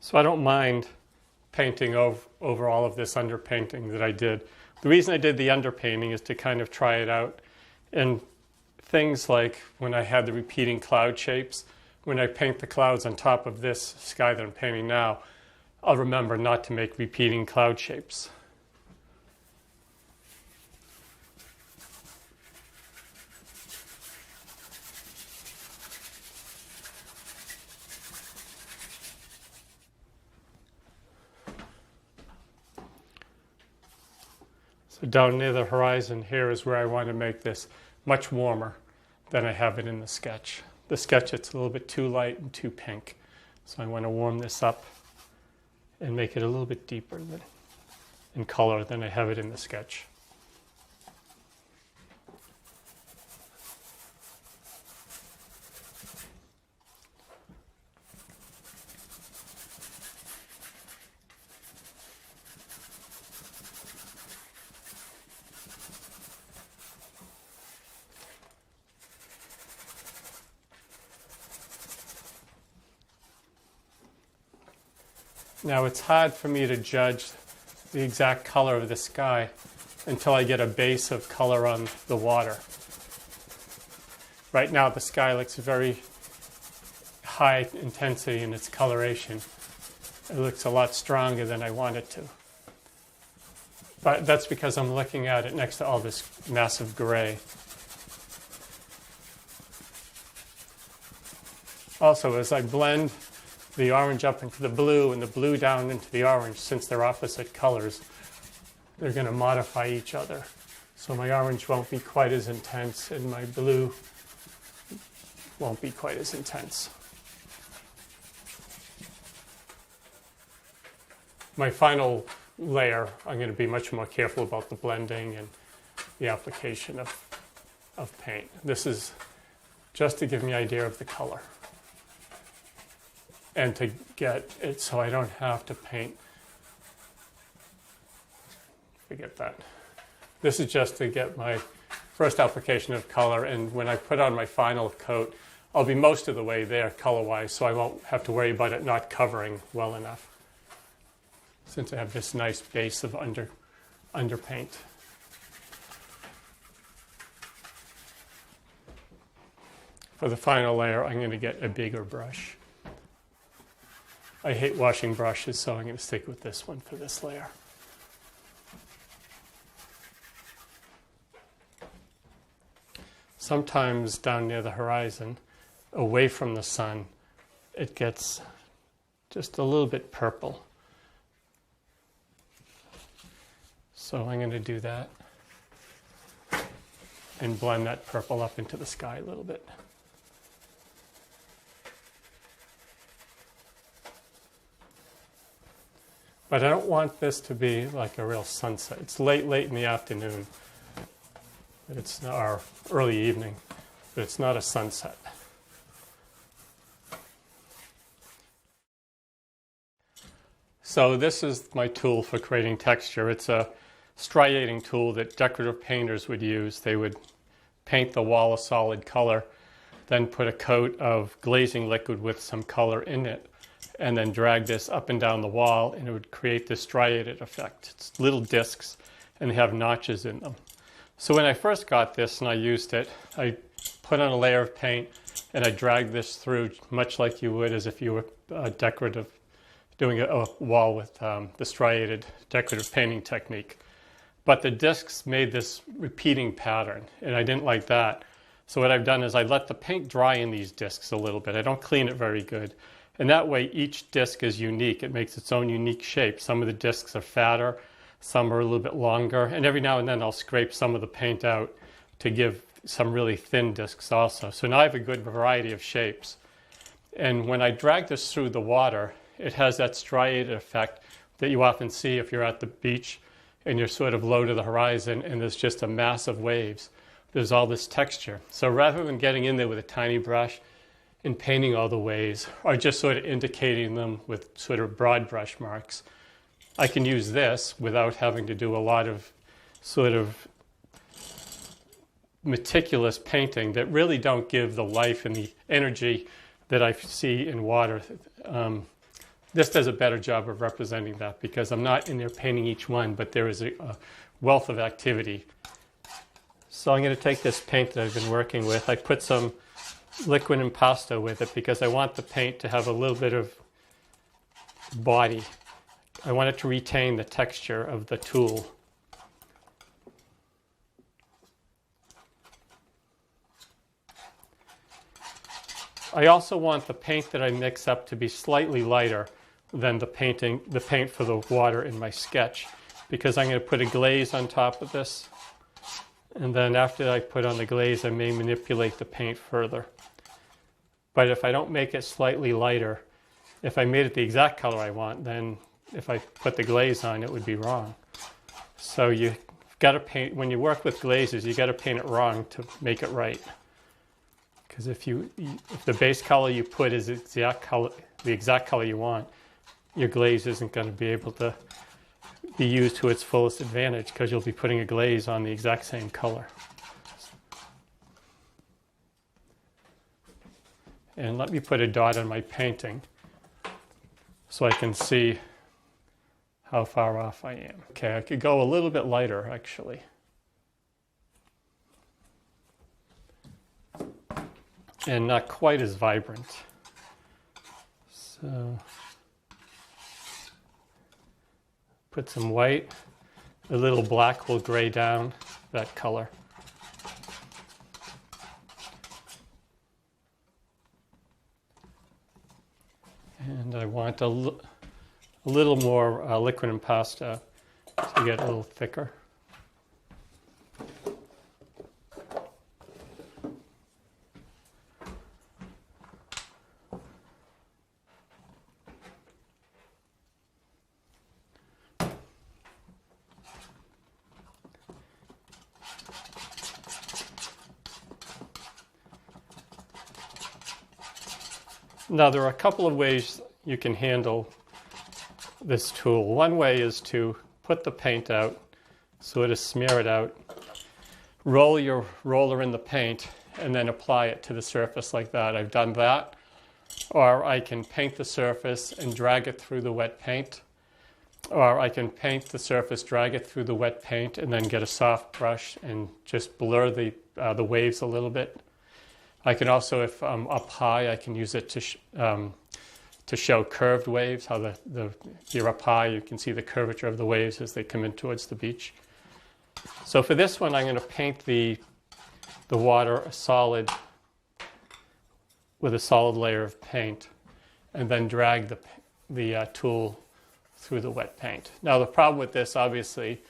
So I don't mind painting over all of this underpainting that I did. The reason I did the underpainting is to kind of try it out and things like when I had the repeating cloud shapes, when I paint the clouds on top of this sky that I'm painting now, I'll remember not to make repeating cloud shapes. So down near the horizon here is where I want to make this much warmer than I have it in the sketch. The sketch, it's a little bit too light and too pink. So I want to warm this up and make it a little bit deeper in color than I have it in the sketch. Now it's hard for me to judge the exact color of the sky until I get a base of color on the water. Right now the sky looks very high intensity in its coloration. It looks a lot stronger than I want it to. But that's because I'm looking at it next to all this massive gray. Also, as I blend the orange up into the blue and the blue down into the orange, since they're opposite colors, they're going to modify each other. So my orange won't be quite as intense and my blue won't be quite as intense. My final layer, I'm going to be much more careful about the blending and the application of paint. This is just to give me an idea of the color, and to get it so I don't have to paint. Forget that. This is just to get my first application of color, and when I put on my final coat, I'll be most of the way there color-wise, so I won't have to worry about it not covering well enough, since I have this nice base of underpaint. For the final layer, I'm going to get a bigger brush. I hate washing brushes, so I'm going to stick with this one for this layer. Sometimes down near the horizon, away from the sun, it gets just a little bit purple. So I'm going to do that and blend that purple up into the sky a little bit. But I don't want this to be like a real sunset. It's late in the afternoon, but it's not, or early evening, but it's not a sunset. So this is my tool for creating texture. It's a striating tool that decorative painters would use. They would paint the wall a solid color, then put a coat of glazing liquid with some color in it, and then drag this up and down the wall, and it would create this striated effect. It's little discs, and they have notches in them. So when I first got this and I used it, I put on a layer of paint, and I dragged this through much like you would as if you were doing a wall with the striated decorative painting technique. But the discs made this repeating pattern, and I didn't like that. So what I've done is I let the paint dry in these discs a little bit. I don't clean it very good. And that way each disc is unique. It makes its own unique shape. Some of the discs are fatter, some are a little bit longer, and every now and then I'll scrape some of the paint out to give some really thin discs also. So now I have a good variety of shapes. And when I drag this through the water, it has that striated effect that you often see if you're at the beach and you're sort of low to the horizon and there's just a mass of waves. There's all this texture. So rather than getting in there with a tiny brush and painting all the waves, or just sort of indicating them with sort of broad brush marks, I can use this without having to do a lot of sort of meticulous painting that really don't give the life and the energy that I see in water. This does a better job of representing that because I'm not in there painting each one, but there is a wealth of activity. So I'm going to take this paint that I've been working with. I put some liquid impasto with it because I want the paint to have a little bit of body. I want it to retain the texture of the tool. I also want the paint that I mix up to be slightly lighter than the paint for the water in my sketch, because I'm going to put a glaze on top of this, and then after I put on the glaze I may manipulate the paint further. But if I don't make it slightly lighter, if I made it the exact color I want, then if I put the glaze on it would be wrong. So you got to paint, when you work with glazes, you got to paint it wrong to make it right. Because if the base color you put is the exact color you want, your glaze isn't going to be able to be used to its fullest advantage, because you'll be putting a glaze on the exact same color. And let me put a dot on my painting so I can see how far off I am. Okay, I could go a little bit lighter actually. And not quite as vibrant. So put some white, a little black will gray down that color. And I want a little more liquid impasto to get a little thicker. Now there are a couple of ways you can handle this tool. One way is to put the paint out, sort of smear it out, roll your roller in the paint, and then apply it to the surface like that. I've done that. Or I can paint the surface and drag it through the wet paint. Or I can paint the surface, drag it through the wet paint, and then get a soft brush and just blur the waves a little bit. I can also, if I'm up high, I can use it to show curved waves, how if you're up high, you can see the curvature of the waves as they come in towards the beach. So for this one, I'm going to paint the water with a solid layer of paint, and then drag the tool through the wet paint. Now the problem with this, obviously,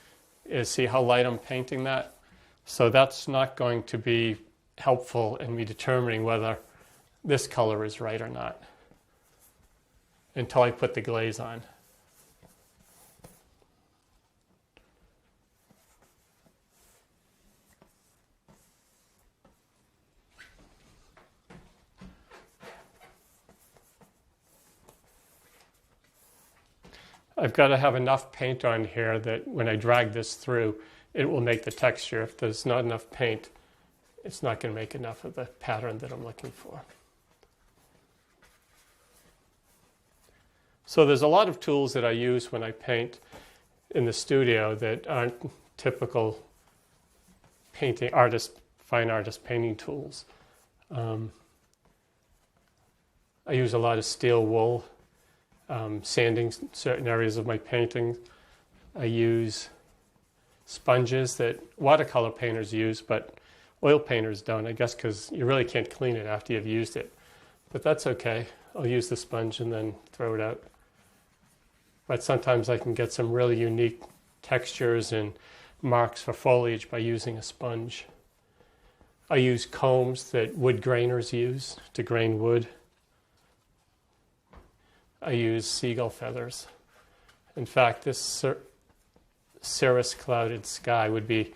is see how light I'm painting that? So that's not going to be helpful in me determining whether this color is right or not until I put the glaze on. I've got to have enough paint on here that when I drag this through, it will make the texture. If there's not enough paint, it's not going to make enough of the pattern that I'm looking for. So there's a lot of tools that I use when I paint in the studio that aren't typical fine artist painting tools. I use a lot of steel wool, sanding certain areas of my paintings. I use sponges that watercolor painters use, but oil painters don't, I guess, because you really can't clean it after you've used it. But that's okay. I'll use the sponge and then throw it out. But sometimes I can get some really unique textures and marks for foliage by using a sponge. I use combs that wood grainers use to grain wood. I use seagull feathers. In fact, this cirrus clouded sky would be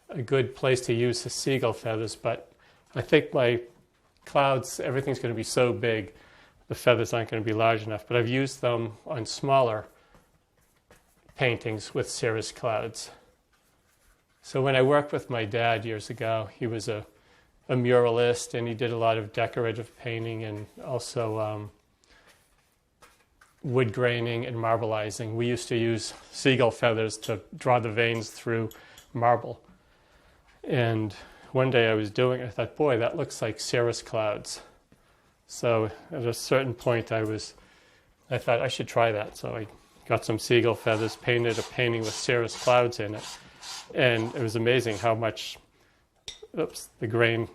a good place to use the seagull feathers, but I think my clouds, everything's going to be so big, the feathers aren't going to be large enough. But I've used them on smaller paintings with cirrus clouds. So when I worked with my dad years ago, he was a muralist, and he did a lot of decorative painting and also wood graining and marbleizing. We used to use seagull feathers to draw the veins through marble. And one day I was doing it, I thought, boy, that looks like cirrus clouds. So at a certain point I thought I should try that. So I got some seagull feathers, painted a painting with cirrus clouds in it. And it was amazing how much, the grain,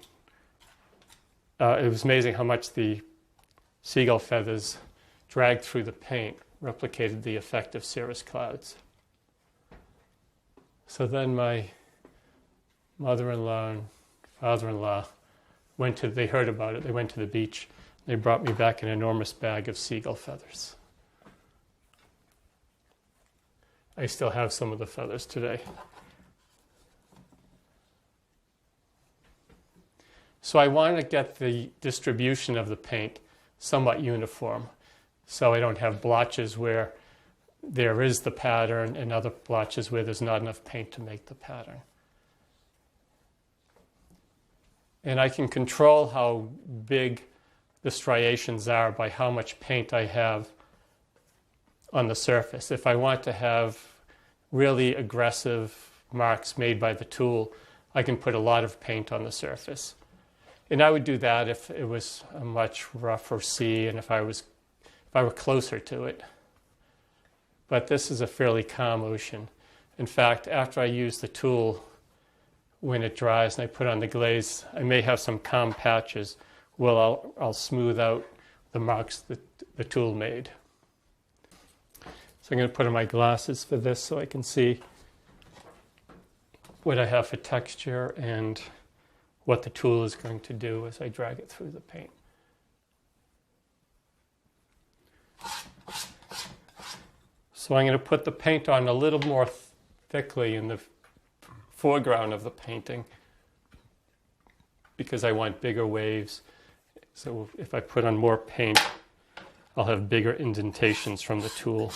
it was amazing how much the seagull feathers dragged through the paint, replicated the effect of cirrus clouds. So then my mother-in-law and father-in-law they heard about it, they went to the beach. They brought me back an enormous bag of seagull feathers. I still have some of the feathers today. So I want to get the distribution of the paint somewhat uniform, so I don't have blotches where there is the pattern and other blotches where there's not enough paint to make the pattern. And I can control how big the striations are by how much paint I have on the surface. If I want to have really aggressive marks made by the tool, I can put a lot of paint on the surface. And I would do that if it was a much rougher sea and if I were closer to it. But this is a fairly calm ocean. In fact, after I use the tool, when it dries and I put on the glaze, I may have some calm patches where I'll smooth out the marks that the tool made. So I'm going to put on my glasses for this so I can see what I have for texture and what the tool is going to do as I drag it through the paint. So I'm going to put the paint on a little more thickly in the foreground of the painting because I want bigger waves. So if I put on more paint, I'll have bigger indentations from the tool.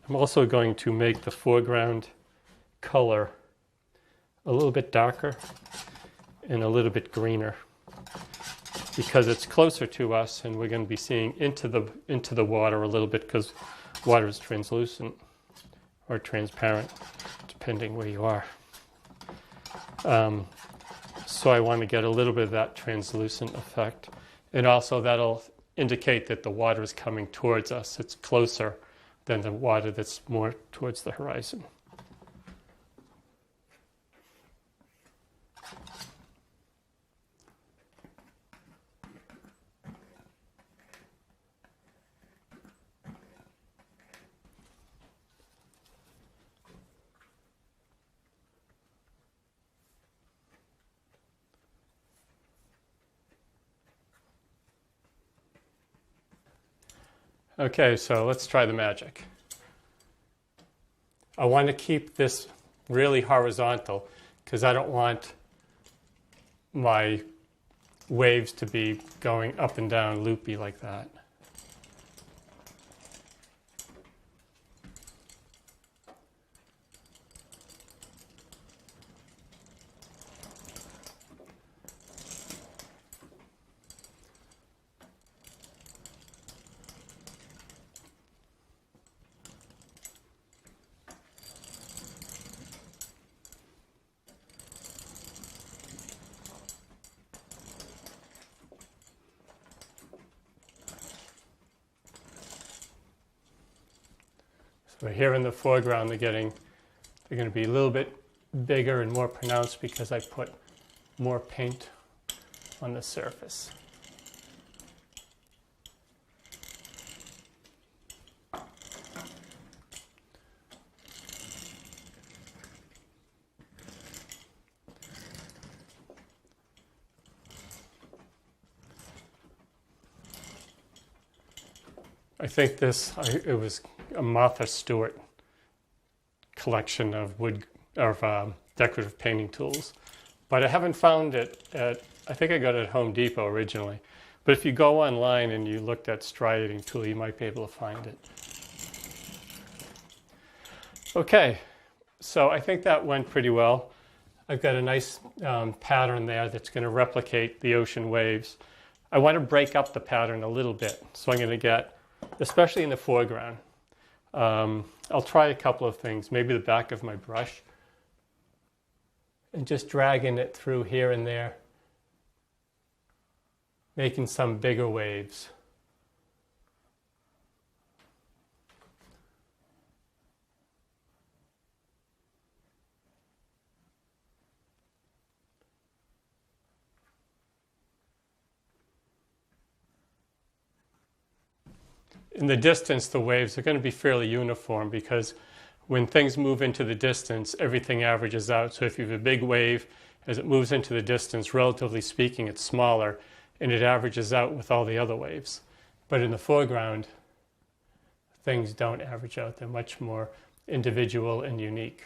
I'm also going to make the foreground color a little bit darker and a little bit greener because it's closer to us and we're going to be seeing into the water a little bit because water is translucent or transparent depending where you are. So I want to get a little bit of that translucent effect, and also that'll indicate that the water is coming towards us. It's closer than the water that's more towards the horizon. Okay, so let's try the magic. I want to keep this really horizontal because I don't want my waves to be going up and down loopy like that. So here in the foreground, they're going to be a little bit bigger and more pronounced because I put more paint on the surface. I think it was a Martha Stewart collection of decorative painting tools, but I haven't found it I think I got it at Home Depot originally. But if you go online and you looked at striating tool, you might be able to find it. Okay, so I think that went pretty well. I've got a nice pattern there that's going to replicate the ocean waves. I want to break up the pattern a little bit. So I'm going to get, especially in the foreground, I'll try a couple of things. Maybe the back of my brush. And just dragging it through here and there, making some bigger waves. In the distance, the waves are going to be fairly uniform because when things move into the distance, everything averages out. So if you have a big wave, as it moves into the distance, relatively speaking, it's smaller, and it averages out with all the other waves. But in the foreground, things don't average out. They're much more individual and unique.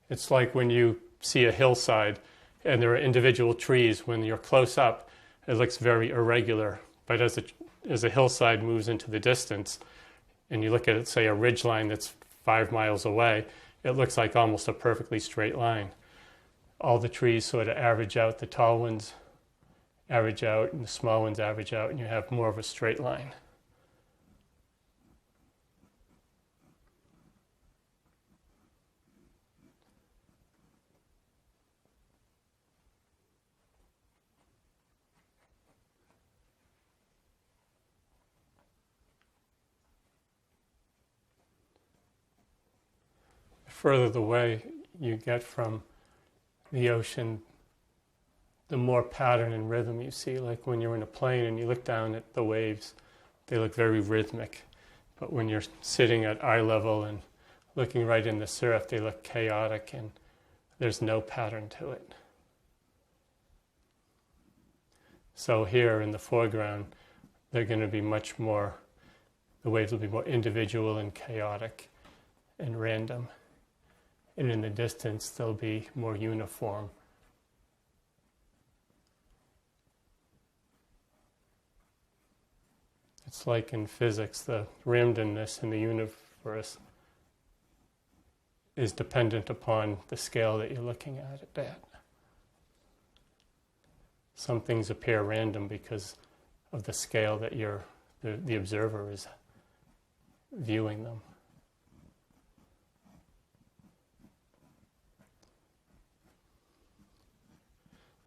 It's like when you see a hillside and there are individual trees. When you're close up, it looks very irregular. But as a hillside moves into the distance, and you look at it, say, a ridge line that's 5 miles away, it looks like almost a perfectly straight line. All the trees sort of average out, the tall ones average out, and the small ones average out, and you have more of a straight line. Further away you get from the ocean, the more pattern and rhythm you see. Like when you're in a plane and you look down at the waves, they look very rhythmic. But when you're sitting at eye level and looking right in the surf, they look chaotic and there's no pattern to it. So here in the foreground, they're going to be much more, the waves will be more individual and chaotic and random. And in the distance, they'll be more uniform. It's like in physics, the randomness in the universe is dependent upon the scale that you're looking at it at. Some things appear random because of the scale that the observer is viewing them.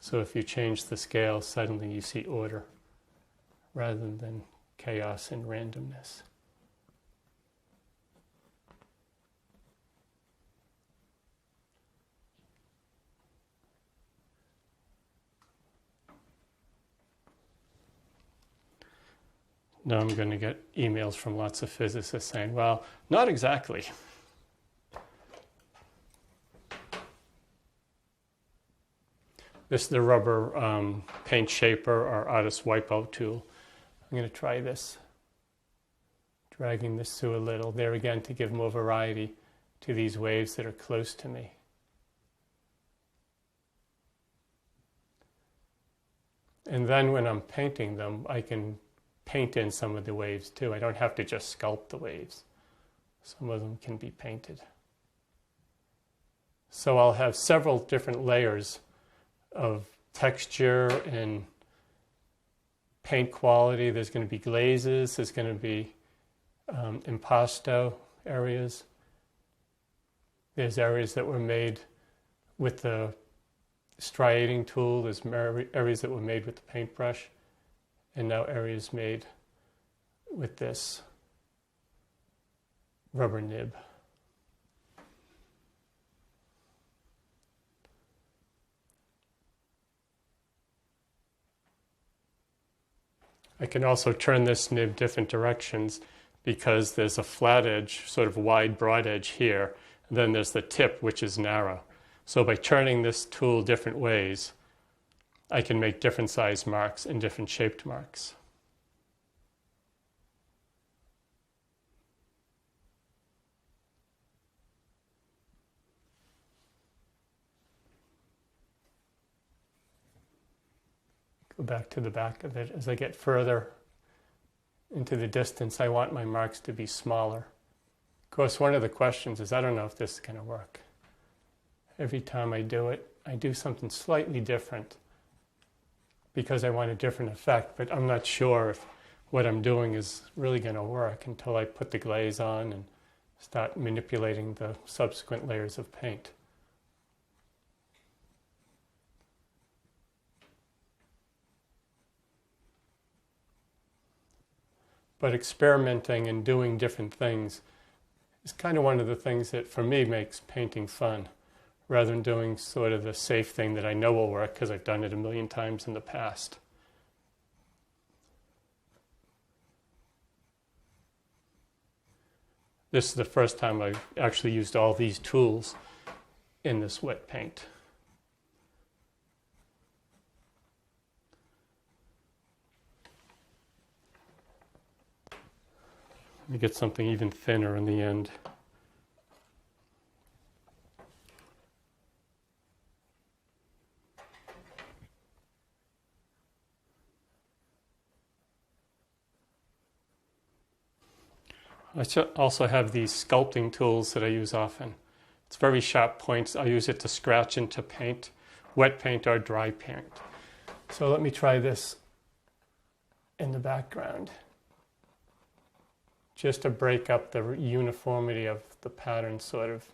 So if you change the scale, suddenly you see order rather than chaos and randomness. Now I'm going to get emails from lots of physicists saying, well, not exactly. This is the rubber paint shaper or artist wipeout tool. I'm going to try this, dragging this through a little. There again, to give more variety to these waves that are close to me. And then when I'm painting them, I can paint in some of the waves too. I don't have to just sculpt the waves. Some of them can be painted. So I'll have several different layers of texture and paint quality. There's going to be glazes, there's going to be impasto areas. There's areas that were made with the striating tool, there's areas that were made with the paintbrush, and now areas made with this rubber nib. I can also turn this nib different directions because there's a flat edge, sort of wide, broad edge here, and then there's the tip, which is narrow. So by turning this tool different ways, I can make different size marks and different shaped marks. Go back to the back of it. As I get further into the distance, I want my marks to be smaller. Of course, one of the questions is, I don't know if this is going to work. Every time I do it, I do something slightly different because I want a different effect, but I'm not sure if what I'm doing is really going to work until I put the glaze on and start manipulating the subsequent layers of paint. But experimenting and doing different things is kind of one of the things that, for me, makes painting fun, rather than doing sort of the safe thing that I know will work because I've done it a million times in the past. This is the first time I've actually used all these tools in this wet paint. Let me get something even thinner in the end. I also have these sculpting tools that I use often. It's very sharp points. I use it to scratch into paint, wet paint or dry paint. So let me try this in the background, just to break up the uniformity of the pattern sort of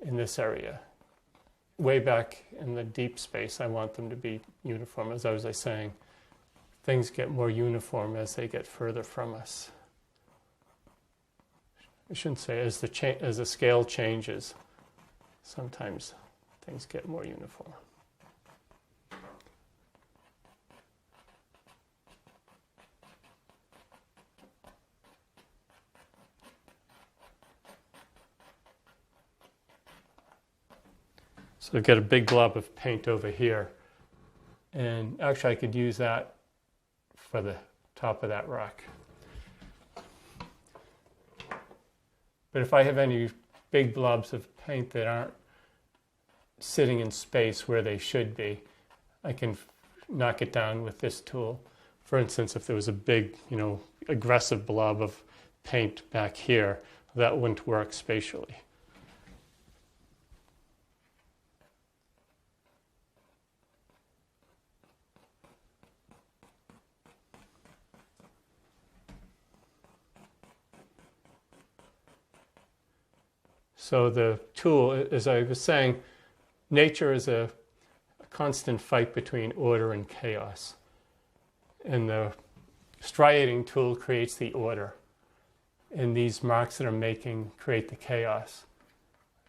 in this area. Way back in the deep space, I want them to be uniform. As I was saying, things get more uniform as they get further from us. I shouldn't say as the scale changes, sometimes things get more uniform. So I've got a big blob of paint over here, and actually I could use that for the top of that rock. But if I have any big blobs of paint that aren't sitting in space where they should be, I can knock it down with this tool. For instance, if there was a big, aggressive blob of paint back here, that wouldn't work spatially. So the tool, as I was saying, nature is a constant fight between order and chaos. And the striating tool creates the order. And these marks that I'm making create the chaos.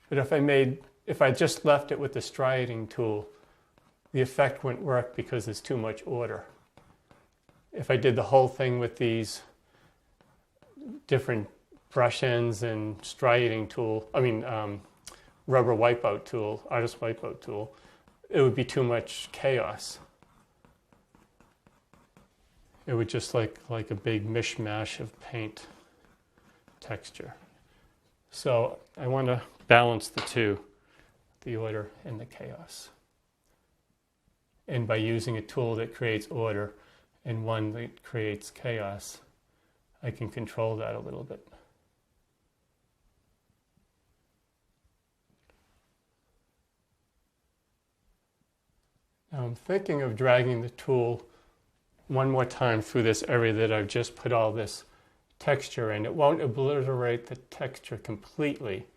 But if I just left it with the striating tool, the effect wouldn't work because there's too much order. If I did the whole thing with these different brush ends and striating tool, rubber wipeout tool, artist wipeout tool, it would be too much chaos. It would just like a big mishmash of paint texture. So I want to balance the two, the order and the chaos. And by using a tool that creates order and one that creates chaos, I can control that a little bit. Now I'm thinking of dragging the tool one more time through this area that I've just put all this texture in. It won't obliterate the texture completely,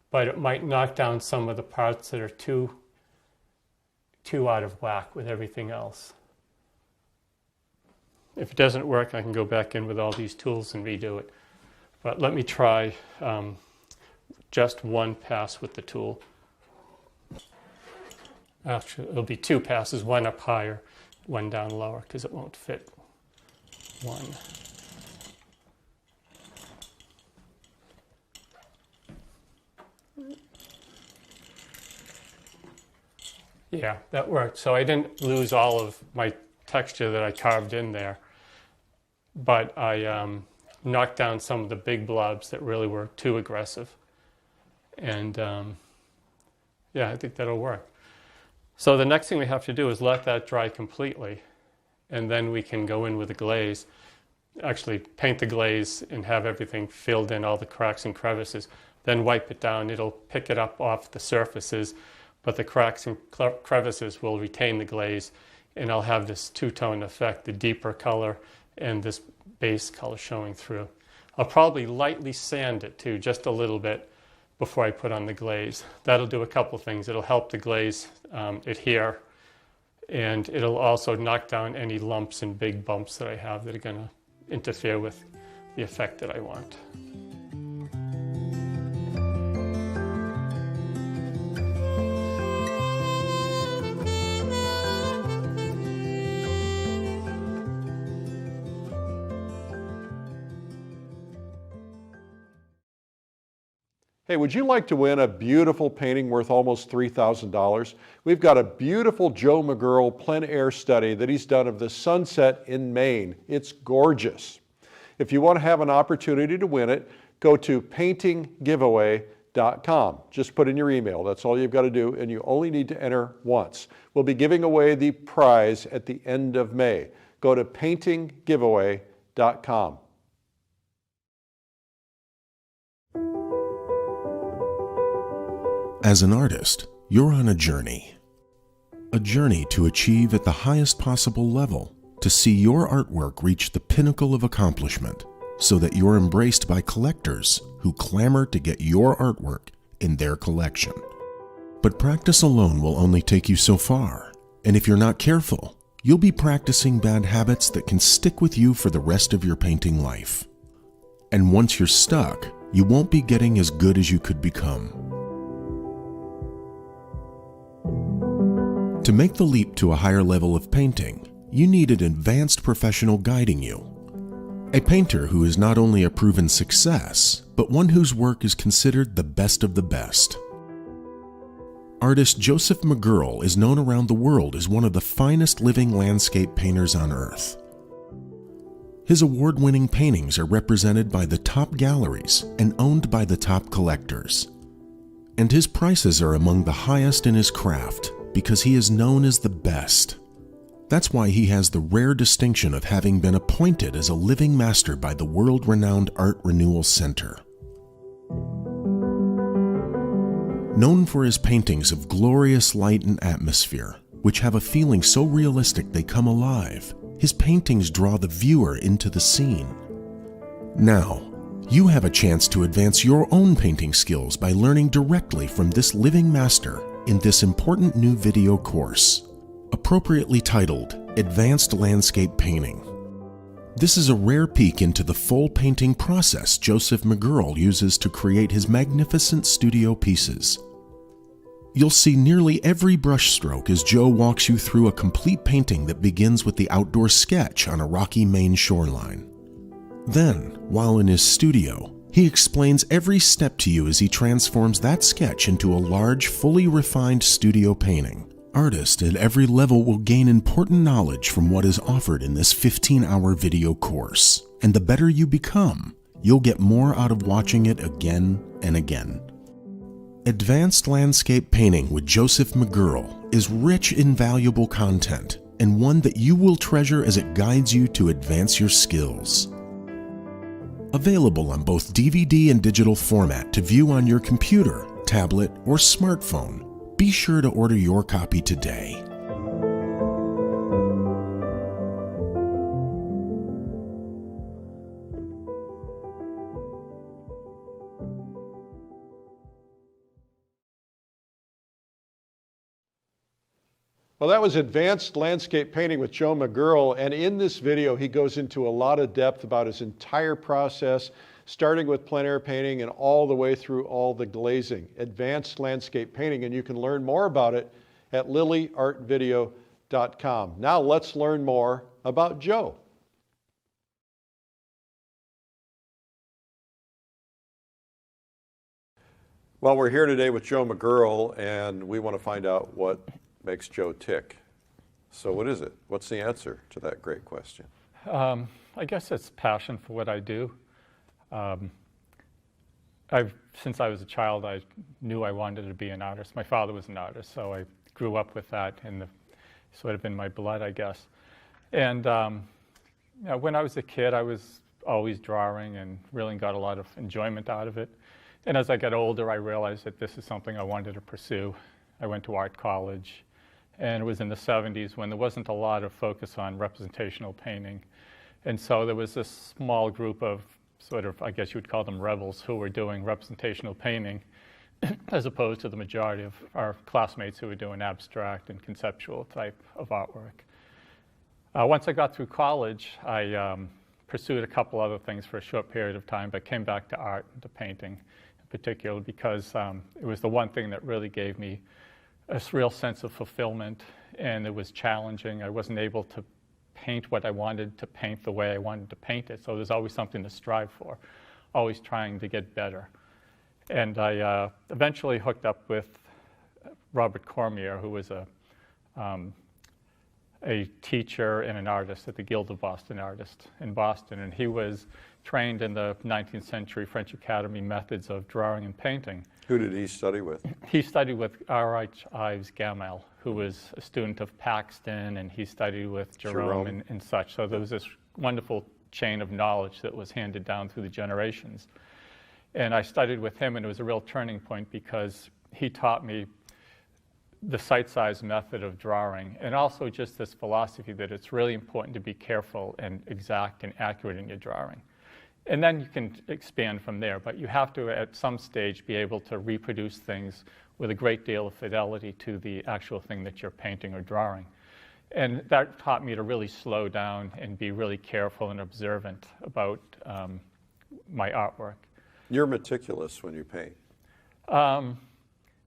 but it might knock down some of the parts that are too out of whack with everything else. If it doesn't work, I can go back in with all these tools and redo it. But let me try just one pass with the tool. Actually, it'll be two passes, one up higher, one down lower, because it won't fit one. Yeah, that worked. So I didn't lose all of my texture that I carved in there, but I knocked down some of the big blobs that really were too aggressive. And yeah, I think that'll work. So the next thing we have to do is let that dry completely, and then we can go in with a glaze. actually paint the glaze and have everything filled in, all the cracks and crevices, then wipe it down. It'll pick it up off the surfaces, but the cracks and crevices will retain the glaze, and I'll have this two-tone effect, the deeper color and this base color showing through. I'll probably lightly sand it too, just a little bit, before I put on the glaze. That'll do a couple things. It'll help the glaze adhere, and it'll also knock down any lumps and big bumps that I have that are going to interfere with the effect that I want. Hey, would you like to win a beautiful painting worth almost $3,000? We've got a beautiful Joe McGurl plein air study that he's done of the sunset in Maine. It's gorgeous. If you want to have an opportunity to win it, go to paintinggiveaway.com. Just put in your email. That's all you've got to do, and you only need to enter once. We'll be giving away the prize at the end of May. Go to paintinggiveaway.com. As an artist, you're on a journey to achieve at the highest possible level, to see your artwork reach the pinnacle of accomplishment, so that you're embraced by collectors who clamor to get your artwork in their collection. But practice alone will only take you so far, and if you're not careful, you'll be practicing bad habits that can stick with you for the rest of your painting life. And once you're stuck, you won't be getting as good as you could become. To make the leap to a higher level of painting, you need an advanced professional guiding you. A painter who is not only a proven success, but one whose work is considered the best of the best. Artist Joseph McGurl is known around the world as one of the finest living landscape painters on earth. His award-winning paintings are represented by the top galleries and owned by the top collectors. And his prices are among the highest in his craft, because he is known as the best. That's why he has the rare distinction of having been appointed as a living master by the world-renowned Art Renewal Center. Known for his paintings of glorious light and atmosphere, which have a feeling so realistic they come alive, his paintings draw the viewer into the scene. Now, you have a chance to advance your own painting skills by learning directly from this living master in this important new video course, appropriately titled Advanced Landscape Painting. This is a rare peek into the full painting process Joseph McGurl uses to create his magnificent studio pieces. You'll see nearly every brushstroke as Joe walks you through a complete painting that begins with the outdoor sketch on a rocky Maine shoreline. Then, while in his studio, he explains every step to you as he transforms that sketch into a large, fully refined studio painting. Artists at every level will gain important knowledge from what is offered in this 15-hour video course. And the better you become, you'll get more out of watching it again and again. Advanced Landscape Painting with Joseph McGurl is rich in valuable content, and one that you will treasure as it guides you to advance your skills. Available on both DVD and digital format to view on your computer, tablet, or smartphone. Be sure to order your copy today. Well, that was Advanced Landscape Painting with Joe McGurl, and in this video he goes into a lot of depth about his entire process, starting with plein air painting and all the way through all the glazing. Advanced Landscape Painting, and you can learn more about it at lilyartvideo.com. Now let's learn more about Joe. Well, we're here today with Joe McGurl, and we want to find out what makes Joe tick. So what is it? What's the answer to that great question? I guess it's passion for what I do. Since I was a child, I knew I wanted to be an artist. My father was an artist, so I grew up with that, and sort of in my blood, I guess. And When I was a kid, I was always drawing and really got a lot of enjoyment out of it. And as I got older, I realized that this is something I wanted to pursue. I went to art college, and it was in the 70s when there wasn't a lot of focus on representational painting. And so there was this small group of sort of, I guess you would call them rebels, who were doing representational painting as opposed to the majority of our classmates who were doing abstract and conceptual type of artwork. Once I got through college, I pursued a couple other things for a short period of time, but came back to art and to painting in particular because it was the one thing that really gave me a real sense of fulfillment, and it was challenging. I wasn't able to paint what I wanted to paint the way I wanted to paint it, so there's always something to strive for, always trying to get better. And I eventually hooked up with Robert Cormier, who was a teacher and an artist at the Guild of Boston Artists in Boston, and he was trained in the 19th century French Academy methods of drawing and painting. Who did he study with? He studied with R.H. Ives Gamal, who was a student of Paxton, and he studied with Jerome. And such. So there was this wonderful chain of knowledge that was handed down through the generations. And I studied with him, and it was a real turning point because he taught me the sight-size method of drawing, and also just this philosophy that it's really important to be careful and exact and accurate in your drawing. And then you can expand from there, but you have to, at some stage, be able to reproduce things with a great deal of fidelity to the actual thing that you're painting or drawing. And that taught me to really slow down and be really careful and observant about my artwork. You're meticulous when you paint.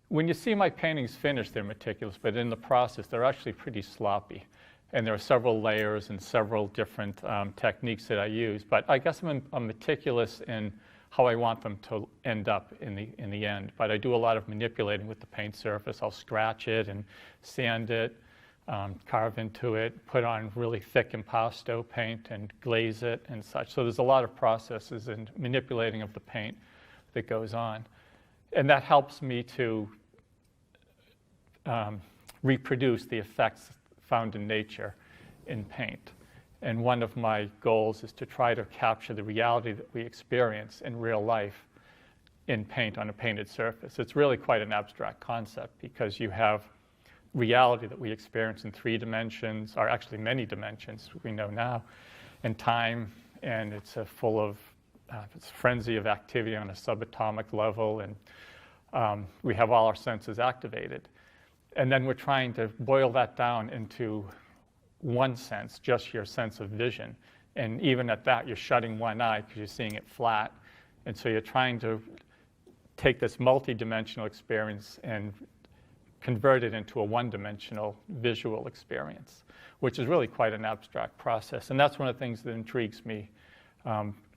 When you see my paintings finished, they're meticulous, but in the process, they're actually pretty sloppy. And there are several layers and several different techniques that I use. But I guess I'm meticulous in how I want them to end up in the end. But I do a lot of manipulating with the paint surface. I'll scratch it and sand it, carve into it, put on really thick impasto paint and glaze it and such. So there's a lot of processes and manipulating of the paint that goes on. And that helps me to reproduce the effects found in nature in paint. And one of my goals is to try to capture the reality that we experience in real life in paint on a painted surface. It's really quite an abstract concept because you have reality that we experience in 3 dimensions, or actually many dimensions we know now, and time, and it's full of it's a frenzy of activity on a subatomic level, and we have all our senses activated. And then we're trying to boil that down into one sense, just your sense of vision. And even at that, you're shutting one eye because you're seeing it flat. And so you're trying to take this multi-dimensional experience and convert it into a one-dimensional visual experience, which is really quite an abstract process. And that's one of the things that intrigues me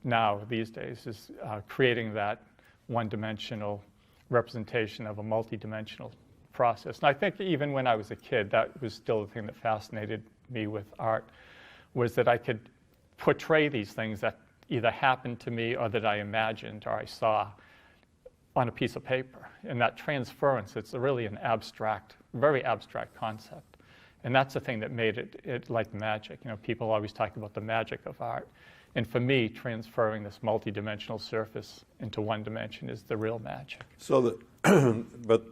now these days, is creating that one-dimensional representation of a multi-dimensional process. And I think even when I was a kid, that was still the thing that fascinated me with art, was that I could portray these things that either happened to me or that I imagined or I saw on a piece of paper. And that transference, it's really an abstract, very abstract concept. And that's the thing that made it like magic. You know, people always talk about the magic of art. And for me, transferring this multi-dimensional surface into one dimension is the real magic. So, but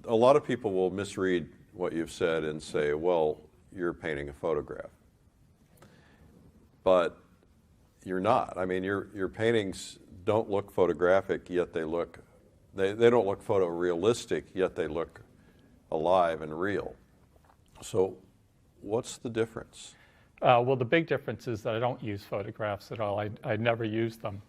a lot of people will misread what you've said and say, well, you're painting a photograph. But you're not. I mean, your paintings don't look photographic, yet they don't look photorealistic, yet they look alive and real. So what's the difference? Well, the big difference is that I don't use photographs at all. I never use them.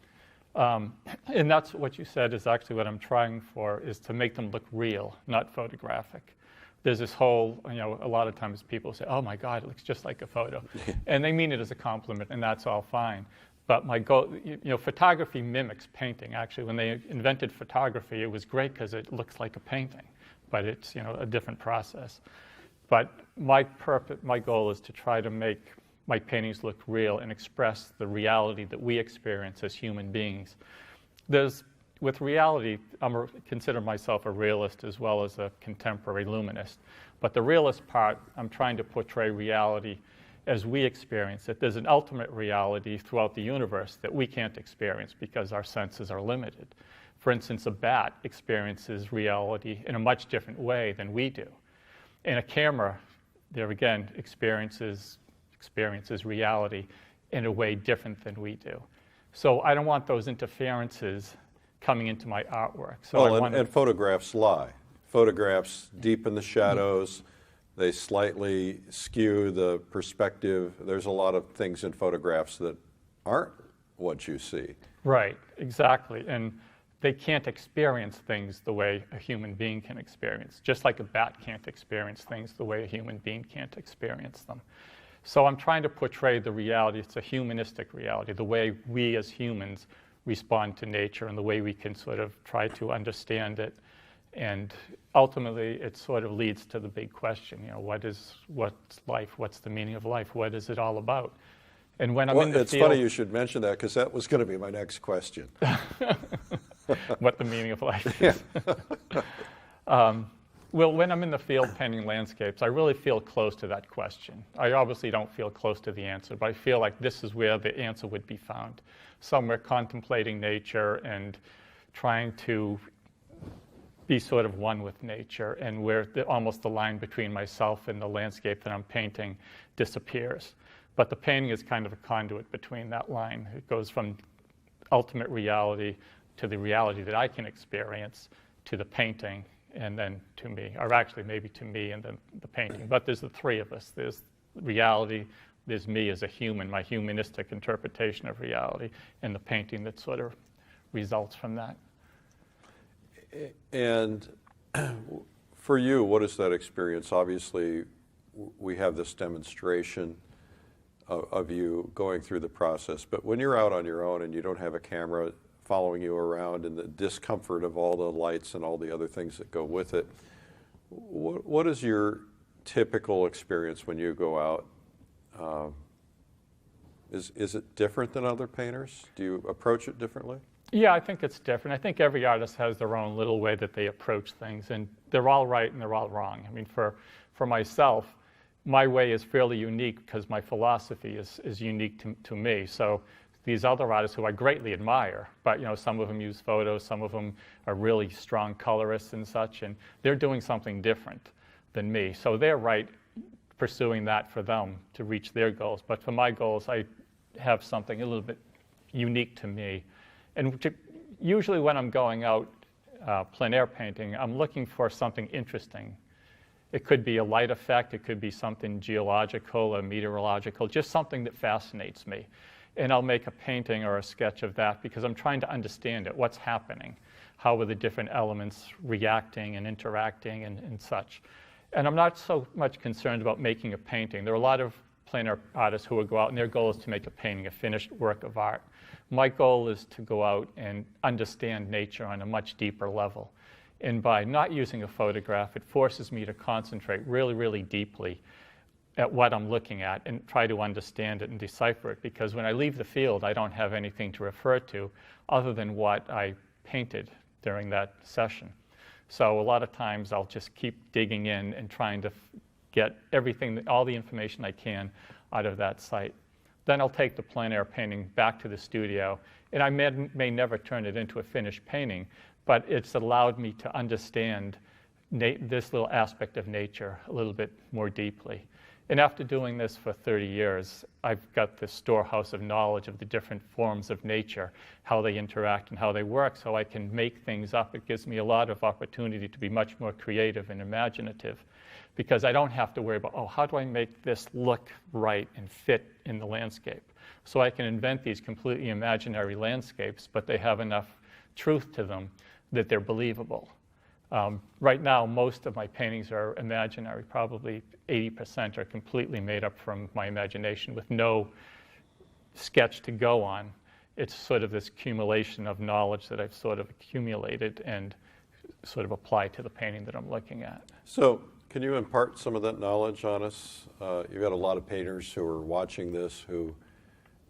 And that's what you said is actually what I'm trying for, is to make them look real, not photographic. There's this whole, you know, a lot of times people say, oh my God, it looks just like a photo. And they mean it as a compliment, and that's all fine. But my goal, you know, photography mimics painting. Actually, when they invented photography, it was great because it looks like a painting, but it's, you know, a different process. But my goal is to try to make my paintings look real and express the reality that we experience as human beings. With reality, I consider myself a realist as well as a contemporary luminist. But the realist part, I'm trying to portray reality as we experience it. There's an ultimate reality throughout the universe that we can't experience because our senses are limited. For instance, a bat experiences reality in a much different way than we do. And a camera, there again, experiences reality in a way different than we do. So I don't want those interferences coming into my artwork. So and photographs lie. Photographs deepen the shadows. They slightly skew the perspective. There's a lot of things in photographs that aren't what you see. Right, exactly. And they can't experience things the way a human being can experience, just like a bat can't experience things the way a human being can't experience them. So I'm trying to portray the reality. It's a humanistic reality, the way we as humans respond to nature and the way we can sort of try to understand it. And ultimately, it sort of leads to the big question, what's life? What's the meaning of life? What is it all about? And when I'm in the it's field... funny you should mention that, because that was going to be my next question. What the meaning of life is. Well, when I'm in the field painting landscapes, I really feel close to that question. I obviously don't feel close to the answer, but I feel like this is where the answer would be found. Somewhere contemplating nature and trying to be sort of one with nature, and where almost the line between myself and the landscape that I'm painting disappears. But the painting is kind of a conduit between that line. It goes from ultimate reality to the reality that I can experience, to the painting, and then to me, or actually maybe to me and then the painting. But there's the three of us. There's reality, there's me as a human, my humanistic interpretation of reality, and the painting that sort of results from that. And for you, what is that experience? Obviously, we have this demonstration of you going through the process, but when you're out on your own and you don't have a camera following you around and the discomfort of all the lights and all the other things that go with it, what is your typical experience when you go out? Is it different than other painters? Do you approach it differently? Yeah, I think it's different. I think every artist has their own little way that they approach things, and they're all right and they're all wrong. I mean, for myself, my way is fairly unique because my philosophy is unique to me. So these other artists who I greatly admire, but some of them use photos, some of them are really strong colorists and such, and they're doing something different than me. So they're right pursuing that for them to reach their goals. But for my goals, I have something a little bit unique to me. And usually when I'm going out plein air painting, I'm looking for something interesting. It could be a light effect, it could be something geological or meteorological, just something that fascinates me. And I'll make a painting or a sketch of that because I'm trying to understand it, what's happening, how are the different elements reacting and interacting and such. And I'm not so much concerned about making a painting. There are a lot of plein air artists who will go out and their goal is to make a painting, a finished work of art. My goal is to go out and understand nature on a much deeper level. And by not using a photograph, it forces me to concentrate really, really deeply at what I'm looking at and try to understand it and decipher it. Because when I leave the field, I don't have anything to refer to other than what I painted during that session. So a lot of times I'll just keep digging in and trying to get everything, all the information I can out of that site. Then I'll take the plein air painting back to the studio, and I may never turn it into a finished painting, but it's allowed me to understand this little aspect of nature a little bit more deeply. And after doing this for 30 years, I've got this storehouse of knowledge of the different forms of nature, how they interact and how they work, so I can make things up. It gives me a lot of opportunity to be much more creative and imaginative, because I don't have to worry about, how do I make this look right and fit in the landscape? So I can invent these completely imaginary landscapes, but they have enough truth to them that they're believable. Right now, most of my paintings are imaginary. Probably 80% are completely made up from my imagination with no sketch to go on. It's sort of this accumulation of knowledge that I've sort of accumulated and sort of applied to the painting that I'm looking at. So can you impart some of that knowledge on us? You've got a lot of painters who are watching this who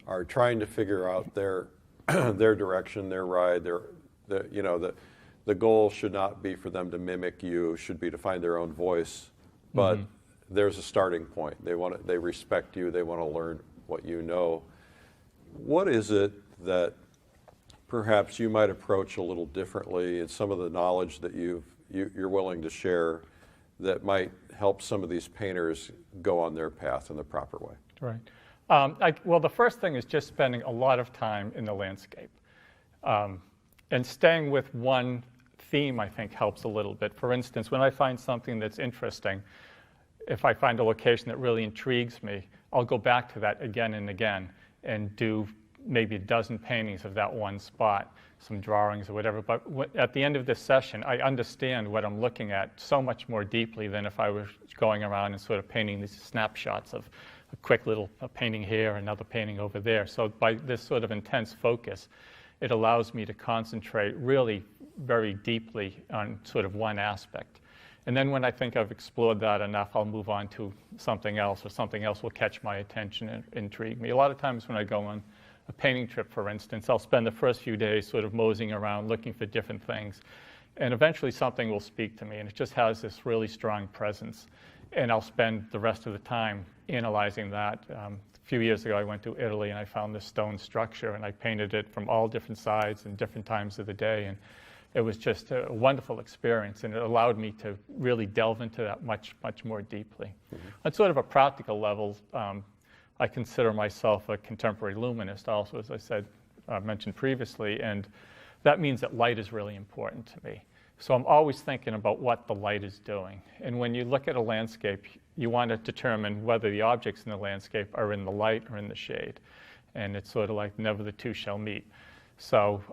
are trying to figure out their direction, their ride, the goal should not be for them to mimic you, should be to find their own voice. But there's a starting point. They respect you. They want to learn what you know. What is it that perhaps you might approach a little differently in some of the knowledge that you're willing to share that might help some of these painters go on their path in the proper way? Right. Well, the first thing is just spending a lot of time in the landscape. And staying with one theme, I think, helps a little bit. For instance, when I find something that's interesting, if I find a location that really intrigues me, I'll go back to that again and again and do maybe a dozen paintings of that one spot, some drawings or whatever. But at the end of this session, I understand what I'm looking at so much more deeply than if I was going around and sort of painting these snapshots of a quick little painting here, another painting over there. So by this sort of intense focus, it allows me to concentrate really very deeply on sort of one aspect. And then when I think I've explored that enough, I'll move on to something else, or something else will catch my attention and intrigue me. A lot of times when I go on a painting trip, for instance, I'll spend the first few days sort of moseying around looking for different things. And eventually something will speak to me, and it just has this really strong presence. And I'll spend the rest of the time analyzing that. A few years ago, I went to Italy, and I found this stone structure, and I painted it from all different sides and different times of the day. And it was just a wonderful experience, and it allowed me to really delve into that much, much more deeply. Mm-hmm. On sort of a practical level, I consider myself a contemporary luminist also, as I said, mentioned previously, and that means that light is really important to me. So I'm always thinking about what the light is doing. And when you look at a landscape, you want to determine whether the objects in the landscape are in the light or in the shade. And it's sort of like never the two shall meet. So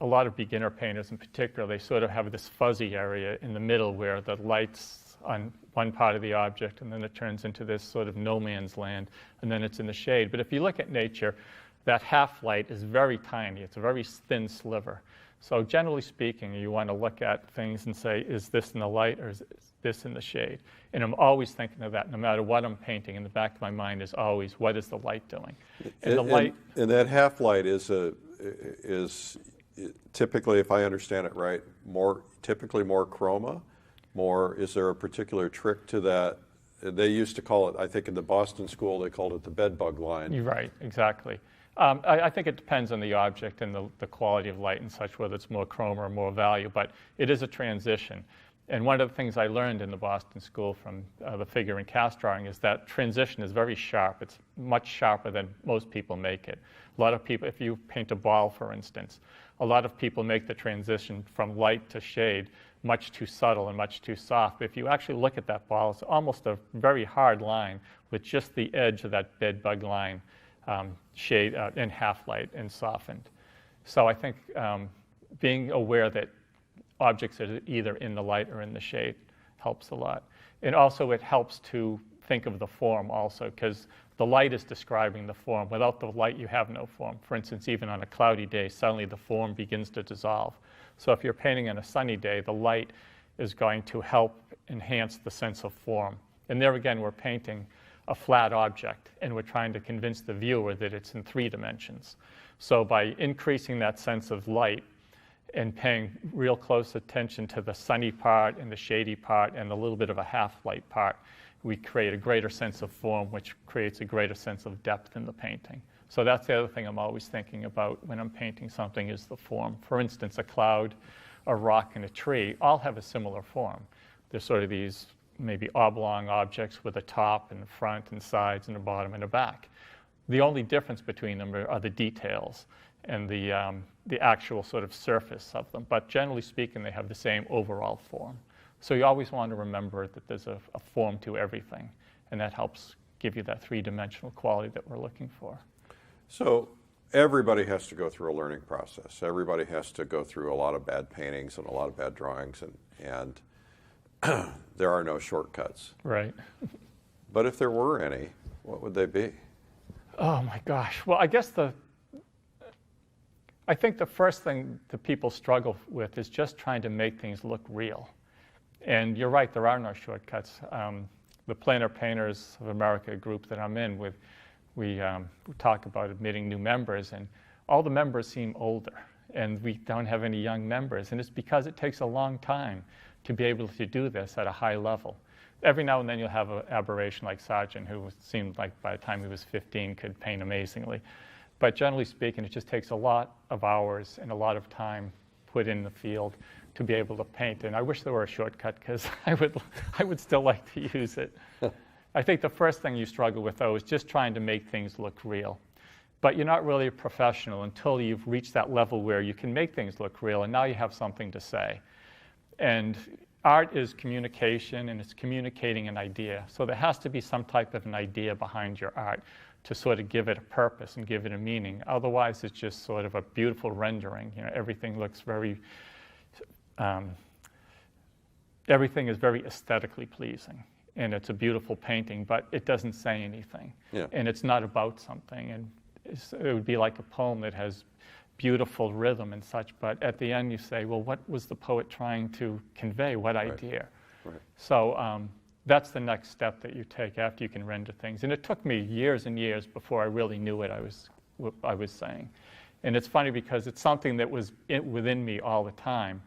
a lot of beginner painters in particular, they sort of have this fuzzy area in the middle where the light's on one part of the object, and then it turns into this sort of no man's land, and then it's in the shade. But if you look at nature, that half light is very tiny. It's a very thin sliver. So generally speaking, you want to look at things and say, is this in the light or is this in the shade? And I'm always thinking of that. No matter what I'm painting, in the back of my mind is always, what is the light doing? And the light. And that half light is typically, if I understand it right, typically more chroma. Is there a particular trick to that? They used to call it, I think in the Boston school, they called it the bedbug line. You're right, exactly. I think it depends on the object and the quality of light and such, whether it's more chroma or more value, but it is a transition. And one of the things I learned in the Boston school from the figure and cast drawing is that transition is very sharp. It's much sharper than most people make it. A lot of people, if you paint a ball, for instance, a lot of people make the transition from light to shade much too subtle and much too soft. But if you actually look at that ball, it's almost a very hard line with just the edge of that bedbug line shade in half light and softened. So I think being aware that objects are either in the light or in the shade helps a lot. And also it helps to think of the form also, because the light is describing the form. Without the light, you have no form. For instance, even on a cloudy day, suddenly the form begins to dissolve. So if you're painting on a sunny day, the light is going to help enhance the sense of form. And there again, we're painting a flat object, and we're trying to convince the viewer that it's in 3 dimensions. So by increasing that sense of light and paying real close attention to the sunny part and the shady part and a little bit of a half-light part, we create a greater sense of form, which creates a greater sense of depth in the painting. So that's the other thing I'm always thinking about when I'm painting something is the form. For instance, a cloud, a rock, and a tree all have a similar form. They're sort of these maybe oblong objects with a top and a front and sides and a bottom and a back. The only difference between them are the details and the actual sort of surface of them. But generally speaking, they have the same overall form. So you always want to remember that there's a form to everything, and that helps give you that 3-dimensional quality that we're looking for. So everybody has to go through a learning process. Everybody has to go through a lot of bad paintings and a lot of bad drawings, and there are no shortcuts. Right. But if there were any, what would they be? Oh my gosh. Well, I guess I think the first thing that people struggle with is just trying to make things look real. And you're right, there are no shortcuts. The Plein Air Painters of America group that I'm in with, we talk about admitting new members, and all the members seem older, and we don't have any young members. And it's because it takes a long time to be able to do this at a high level. every now and then you'll have an aberration like Sargent, who seemed like by the time he was 15 could paint amazingly. But generally speaking, it just takes a lot of hours and a lot of time put in the field to be able to paint. And I wish there were a shortcut, because I would still like to use it. I think the first thing you struggle with, though, is just trying to make things look real. But you're not really a professional until you've reached that level where you can make things look real, and now you have something to say. And art is communication, and it's communicating an idea. So there has to be some type of an idea behind your art to sort of give it a purpose and give it a meaning. Otherwise, it's just sort of a beautiful rendering. You know, everything looks very, everything is very aesthetically pleasing. And it's a beautiful painting, but it doesn't say anything. Yeah. And it's not about something. And it would be like a poem that has beautiful rhythm and such, but at the end you say, well, what was the poet trying to convey? What idea? Right. So that's the next step that you take after you can render things. And it took me years and years before I really knew what I was saying. And it's funny because it's something that was within me all the time.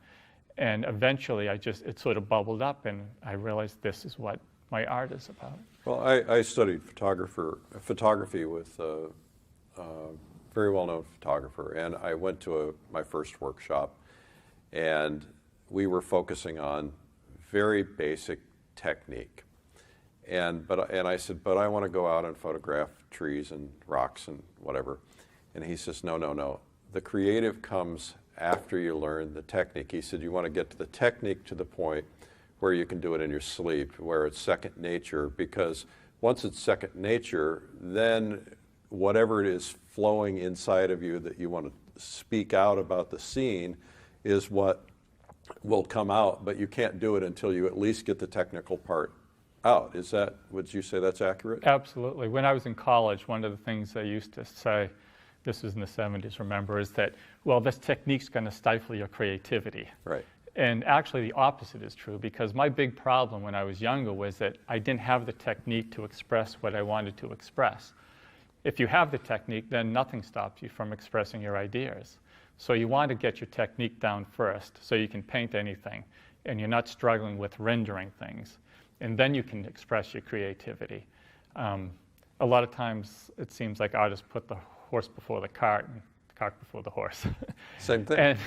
And eventually it sort of bubbled up, and I realized this is what my art is about. Well, I studied photography with a very well-known photographer, and I went to my first workshop, and we were focusing on very basic technique. And I said, but I want to go out and photograph trees and rocks and whatever. And he says, no. The creative comes after you learn the technique. He said, you want to get to the technique to the point where you can do it in your sleep, where it's second nature, because once it's second nature, then whatever it is flowing inside of you that you want to speak out about the scene is what will come out, but you can't do it until you at least get the technical part out. Would you say that's accurate? Absolutely. When I was in college, one of the things I used to say, this was in the 70s, remember, is that, well, this technique's going to stifle your creativity. Right. And actually the opposite is true, because my big problem when I was younger was that I didn't have the technique to express what I wanted to express. If you have the technique, then nothing stops you from expressing your ideas. So you want to get your technique down first so you can paint anything, and you're not struggling with rendering things. And then you can express your creativity. A lot of times it seems like artists put the horse before the cart and the cart before the horse. Same thing.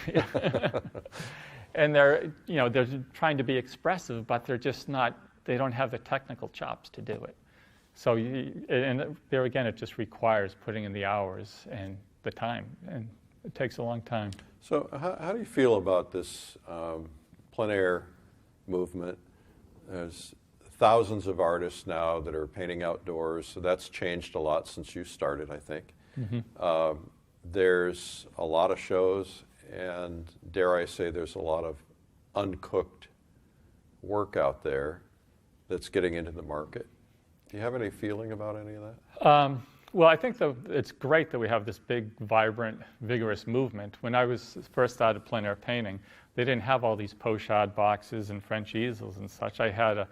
And they're trying to be expressive, but they're just not, they don't have the technical chops to do it. So, and there again, it just requires putting in the hours and the time, and it takes a long time. So how do you feel about this plein air movement? There's thousands of artists now that are painting outdoors, so that's changed a lot since you started, I think. Mm-hmm. There's a lot of shows, and dare I say there's a lot of uncooked work out there that's getting into the market. Do you have any feeling about any of that? Well, I think it's great that we have this big, vibrant, vigorous movement. When I first started plein air painting, they didn't have all these pochade boxes and French easels and such. The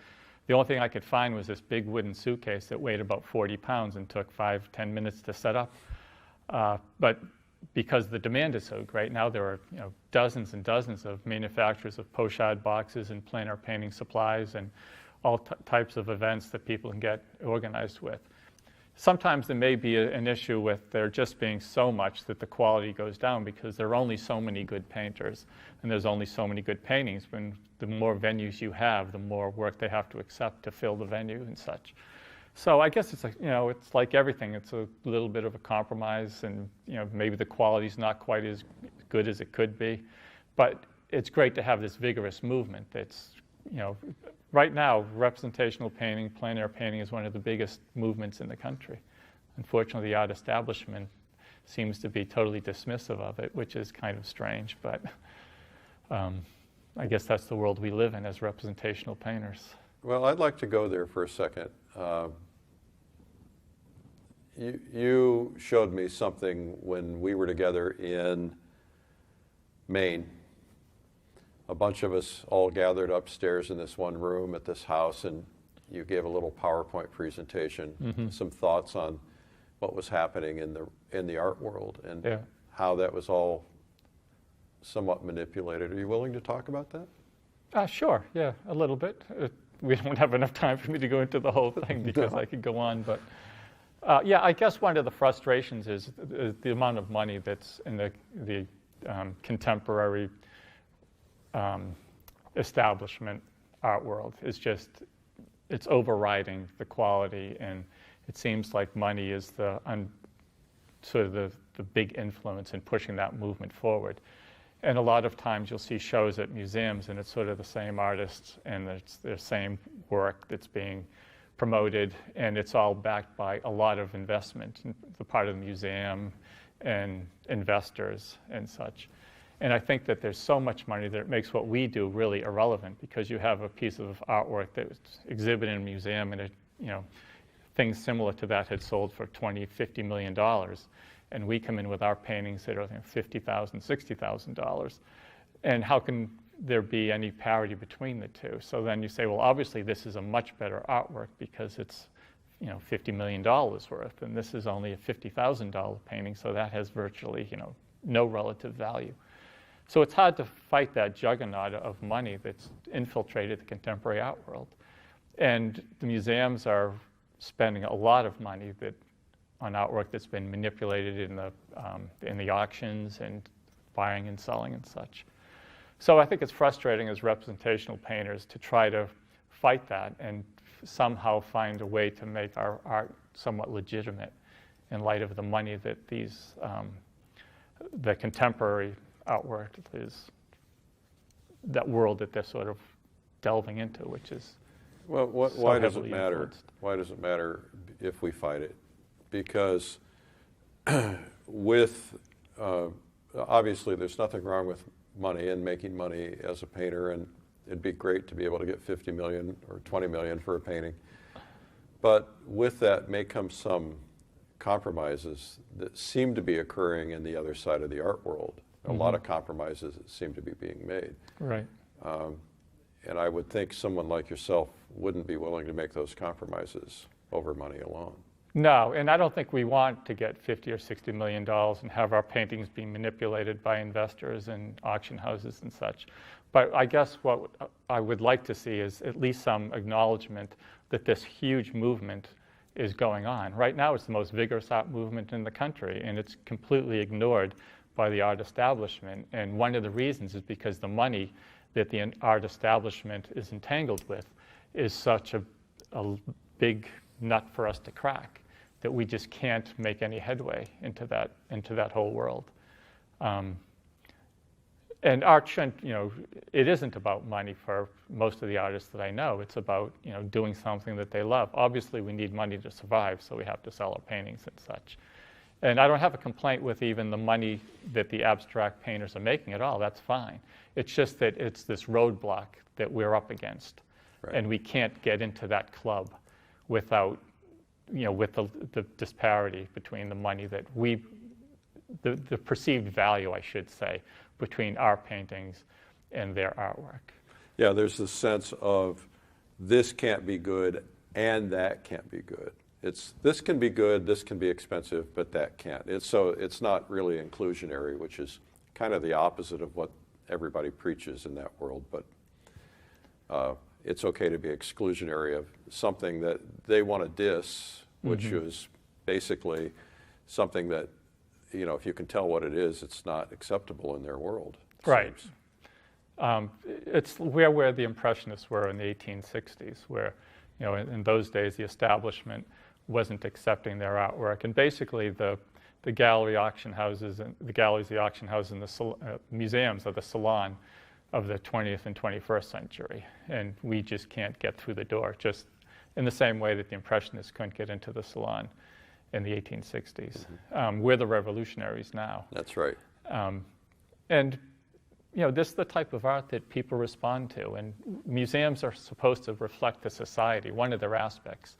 only thing I could find was this big wooden suitcase that weighed about 40 pounds and took 5-10 minutes to set up. But because the demand is so great, now there are dozens and dozens of manufacturers of pochade boxes and plein air painting supplies and all types of events that people can get organized with. Sometimes there may be an issue with there just being so much that the quality goes down because there are only so many good painters and there's only so many good paintings. When the more venues you have, the more work they have to accept to fill the venue and such. So I guess it's it's like everything. It's a little bit of a compromise, and maybe the quality's not quite as good as it could be, but it's great to have this vigorous movement. That's right now, representational painting, plein air painting is one of the biggest movements in the country. Unfortunately, the art establishment seems to be totally dismissive of it, which is kind of strange, but I guess that's the world we live in as representational painters. Well, I'd like to go there for a second. You showed me something when we were together in Maine. A bunch of us all gathered upstairs in this one room at this house, and you gave a little PowerPoint presentation, some thoughts on what was happening in the art world and how that was all somewhat manipulated. Are you willing to talk about that? Sure, yeah, a little bit. we don't have enough time for me to go into the whole thing because I could go on. But yeah, I guess one of the frustrations is the amount of money that's in the contemporary establishment art world is just, it's overriding the quality, and it seems like money is the sort of the big influence in pushing that movement forward. And a lot of times you'll see shows at museums and it's sort of the same artists and it's the same work that's being promoted, and it's all backed by a lot of investment on the part of the museum and investors and such. And I think that there's so much money that it makes what we do really irrelevant, because you have a piece of artwork that's exhibited in a museum and it, things similar to that had sold for $20, $50 million. And we come in with our paintings that are $50,000, $60,000. And how can there be any parity between the two? So then you say, well, obviously this is a much better artwork because it's $50 million worth, and this is only a $50,000 painting, so that has virtually no relative value. So it's hard to fight that juggernaut of money that's infiltrated the contemporary art world. And the museums are spending a lot of money on artwork that's been manipulated in the auctions and buying and selling and such. So I think it's frustrating as representational painters to try to fight that and somehow find a way to make our art somewhat legitimate in light of the money that the contemporary artwork is, that world that they're sort of delving into, which is why does it matter? Why does it matter if we fight it? Because obviously there's nothing wrong with money and making money as a painter, and it'd be great to be able to get 50 million or 20 million for a painting. But with that may come some compromises that seem to be occurring in the other side of the art world. A lot of compromises that seem to be being made. Right. And I would think someone like yourself wouldn't be willing to make those compromises over money alone. No, and I don't think we want to get $50 or $60 million and have our paintings being manipulated by investors and auction houses and such. But I guess what I would like to see is at least some acknowledgement that this huge movement is going on. Right now it's the most vigorous art movement in the country, and it's completely ignored by the art establishment. And one of the reasons is because the money that the art establishment is entangled with is such a big nut for us to crack that we just can't make any headway into that whole world. And art shouldn't, it isn't about money for most of the artists that I know. It's about doing something that they love. Obviously we need money to survive, so we have to sell our paintings and such. And I don't have a complaint with even the money that the abstract painters are making at all. That's fine. It's just that it's this roadblock that we're up against. Right. And we can't get into that club without, with the disparity between the money that the perceived value, I should say, between our paintings and their artwork. Yeah, there's this sense of this can't be good and that can't be good. This can be good, this can be expensive, but that can't. It's not really inclusionary, which is kind of the opposite of what everybody preaches in that world. But it's okay to be exclusionary of something that they want to diss, which is basically something that, if you can tell what it is, it's not acceptable in their world. Right. It's where the Impressionists were in the 1860s, where, in those days the establishment wasn't accepting their artwork, and basically the gallery auction houses and the galleries, the auction houses, and the museums are the salon of the 20th and 21st century, and we just can't get through the door, just in the same way that the Impressionists couldn't get into the salon in the 1860s. We're the revolutionaries now. That's right. And this is the type of art that people respond to, and museums are supposed to reflect the society. One of their aspects,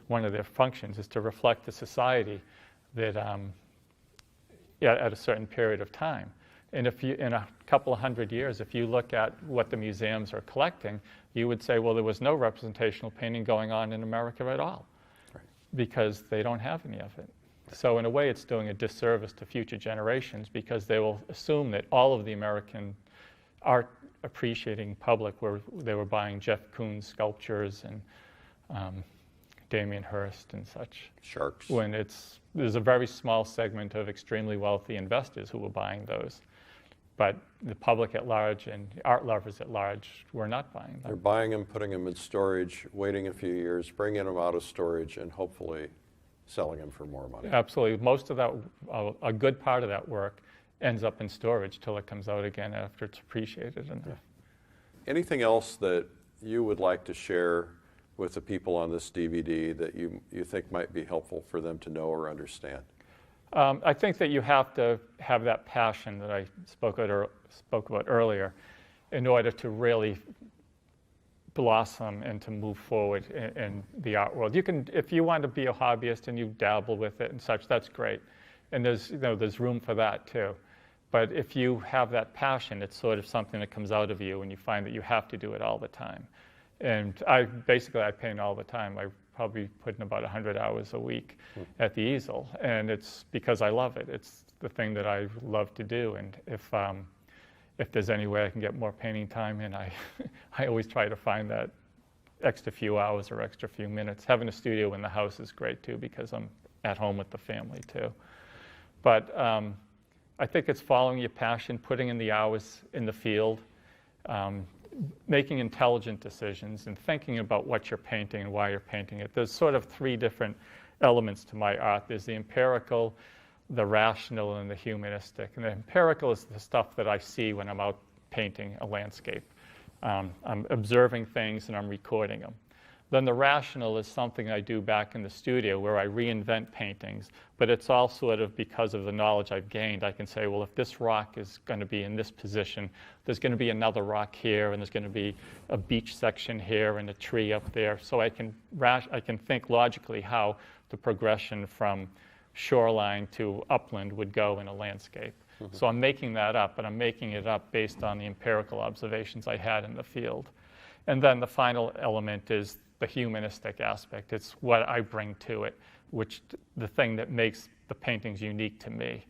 one of their functions is to reflect the society that at a certain period of time. And if you, in a couple of hundred years, if you look at what the museums are collecting, you would say, well, there was no representational painting going on in America at all, right, because they don't have any of it. So in a way, it's doing a disservice to future generations, because they will assume that all of the American art appreciating public where they were buying Jeff Koons sculptures and Damien Hirst and such. Sharks. When there's a very small segment of extremely wealthy investors who were buying those. But the public at large and art lovers at large were not buying them. They're buying them, putting them in storage, waiting a few years, bringing them out of storage, and hopefully selling them for more money. Absolutely. Most of that, a good part of that work ends up in storage till it comes out again after it's appreciated enough. Yeah. Anything else that you would like to share with the people on this DVD that you think might be helpful for them to know or understand? I think that you have to have that passion that I spoke about earlier in order to really blossom and to move forward in the art world. You can, if you want to be a hobbyist and you dabble with it and such, that's great. And there's room for that too. But if you have that passion, it's sort of something that comes out of you and you find that you have to do it all the time. And I paint all the time. I probably put in about 100 hours a week at the easel. And it's because I love it. It's the thing that I love to do. And if there's any way I can get more painting time in, I always try to find that extra few hours or extra few minutes. Having a studio in the house is great too because I'm at home with the family too. But I think it's following your passion, putting in the hours in the field, making intelligent decisions and thinking about what you're painting and why you're painting it. There's sort of three different elements to my art. There's the empirical, the rational, and the humanistic. And the empirical is the stuff that I see when I'm out painting a landscape. I'm observing things and I'm recording them. Then the rational is something I do back in the studio where I reinvent paintings, but it's all sort of because of the knowledge I've gained. I can say, well, if this rock is going to be in this position, there's going to be another rock here, and there's going to be a beach section here and a tree up there. So I can think logically how the progression from shoreline to upland would go in a landscape. Mm-hmm. So I'm making that up, but I'm making it up based on the empirical observations I had in the field. And then the final element is the humanistic aspect. It's what I bring to it, which the thing that makes the paintings unique to me.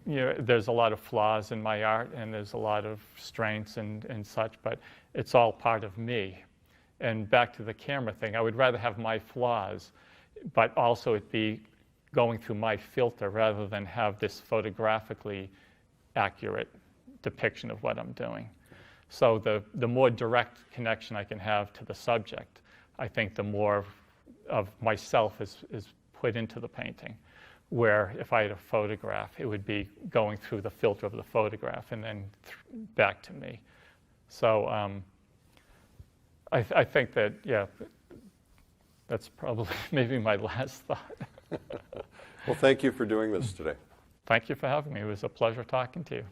There's a lot of flaws in my art and there's a lot of strengths and such, but it's all part of me. And back to the camera thing, I would rather have my flaws, but also it be going through my filter rather than have this photographically accurate depiction of what I'm doing. So the more direct connection I can have to the subject, I think the more of myself is put into the painting. Where if I had a photograph, it would be going through the filter of the photograph and then back to me. So I think that, yeah, that's probably maybe my last thought. Well, thank you for doing this today. Thank you for having me. It was a pleasure talking to you.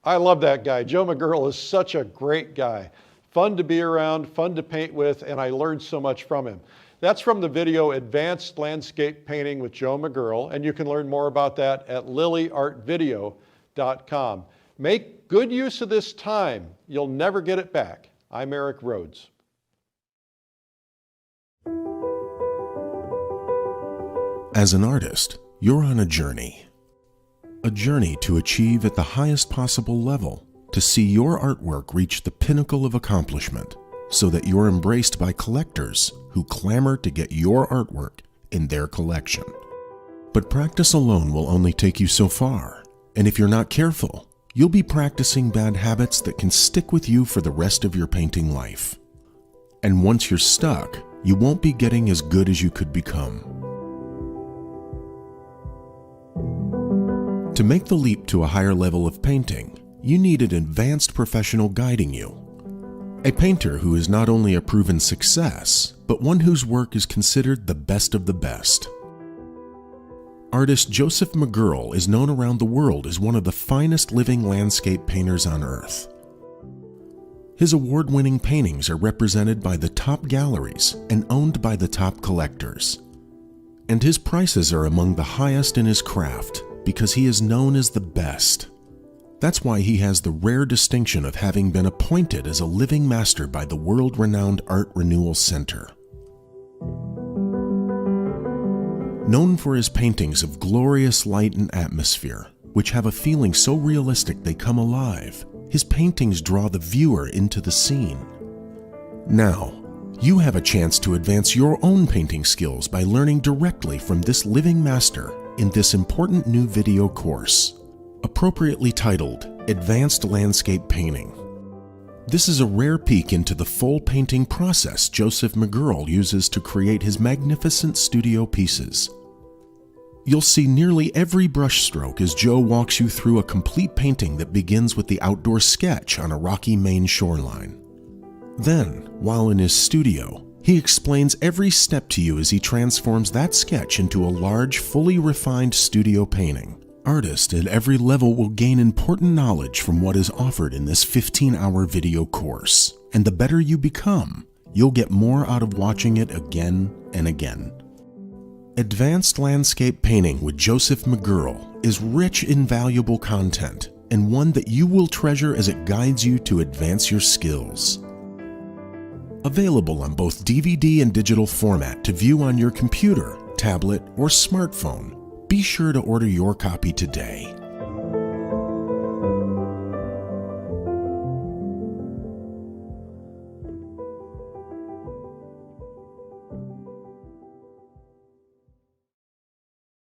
I love that guy. Joe McGurl is such a great guy. Fun to be around, fun to paint with, and I learned so much from him. That's from the video Advanced Landscape Painting with Joe McGurl, and you can learn more about that at lilyartvideo.com. Make good use of this time. You'll never get it back. I'm Eric Rhodes. As an artist, you're on a journey to achieve at the highest possible level, to see your artwork reach the pinnacle of accomplishment, so that you're embraced by collectors who clamor to get your artwork in their collection. But practice alone will only take you so far, and if you're not careful, you'll be practicing bad habits that can stick with you for the rest of your painting life. And once you're stuck, you won't be getting as good as you could become. To make the leap to a higher level of painting, you need an advanced professional guiding you. A painter who is not only a proven success, but one whose work is considered the best of the best. Artist Joseph McGurl is known around the world as one of the finest living landscape painters on earth. His award-winning paintings are represented by the top galleries and owned by the top collectors. And his prices are among the highest in his craft because he is known as the best. That's why he has the rare distinction of having been appointed as a living master by the world-renowned Art Renewal Center. Known for his paintings of glorious light and atmosphere, which have a feeling so realistic they come alive, his paintings draw the viewer into the scene. Now, you have a chance to advance your own painting skills by learning directly from this living master in this important new video course, appropriately titled Advanced Landscape Painting. This is a rare peek into the full painting process Joseph McGurl uses to create his magnificent studio pieces. You'll see nearly every brushstroke as Joe walks you through a complete painting that begins with the outdoor sketch on a rocky Maine shoreline. Then, while in his studio, he explains every step to you as he transforms that sketch into a large, fully refined studio painting. Artists at every level will gain important knowledge from what is offered in this 15-hour video course, and the better you become, you'll get more out of watching it again and again. Advanced Landscape Painting with Joseph McGurl is rich in valuable content, and one that you will treasure as it guides you to advance your skills. Available on both DVD and digital format to view on your computer, tablet, or smartphone. Be sure to order your copy today.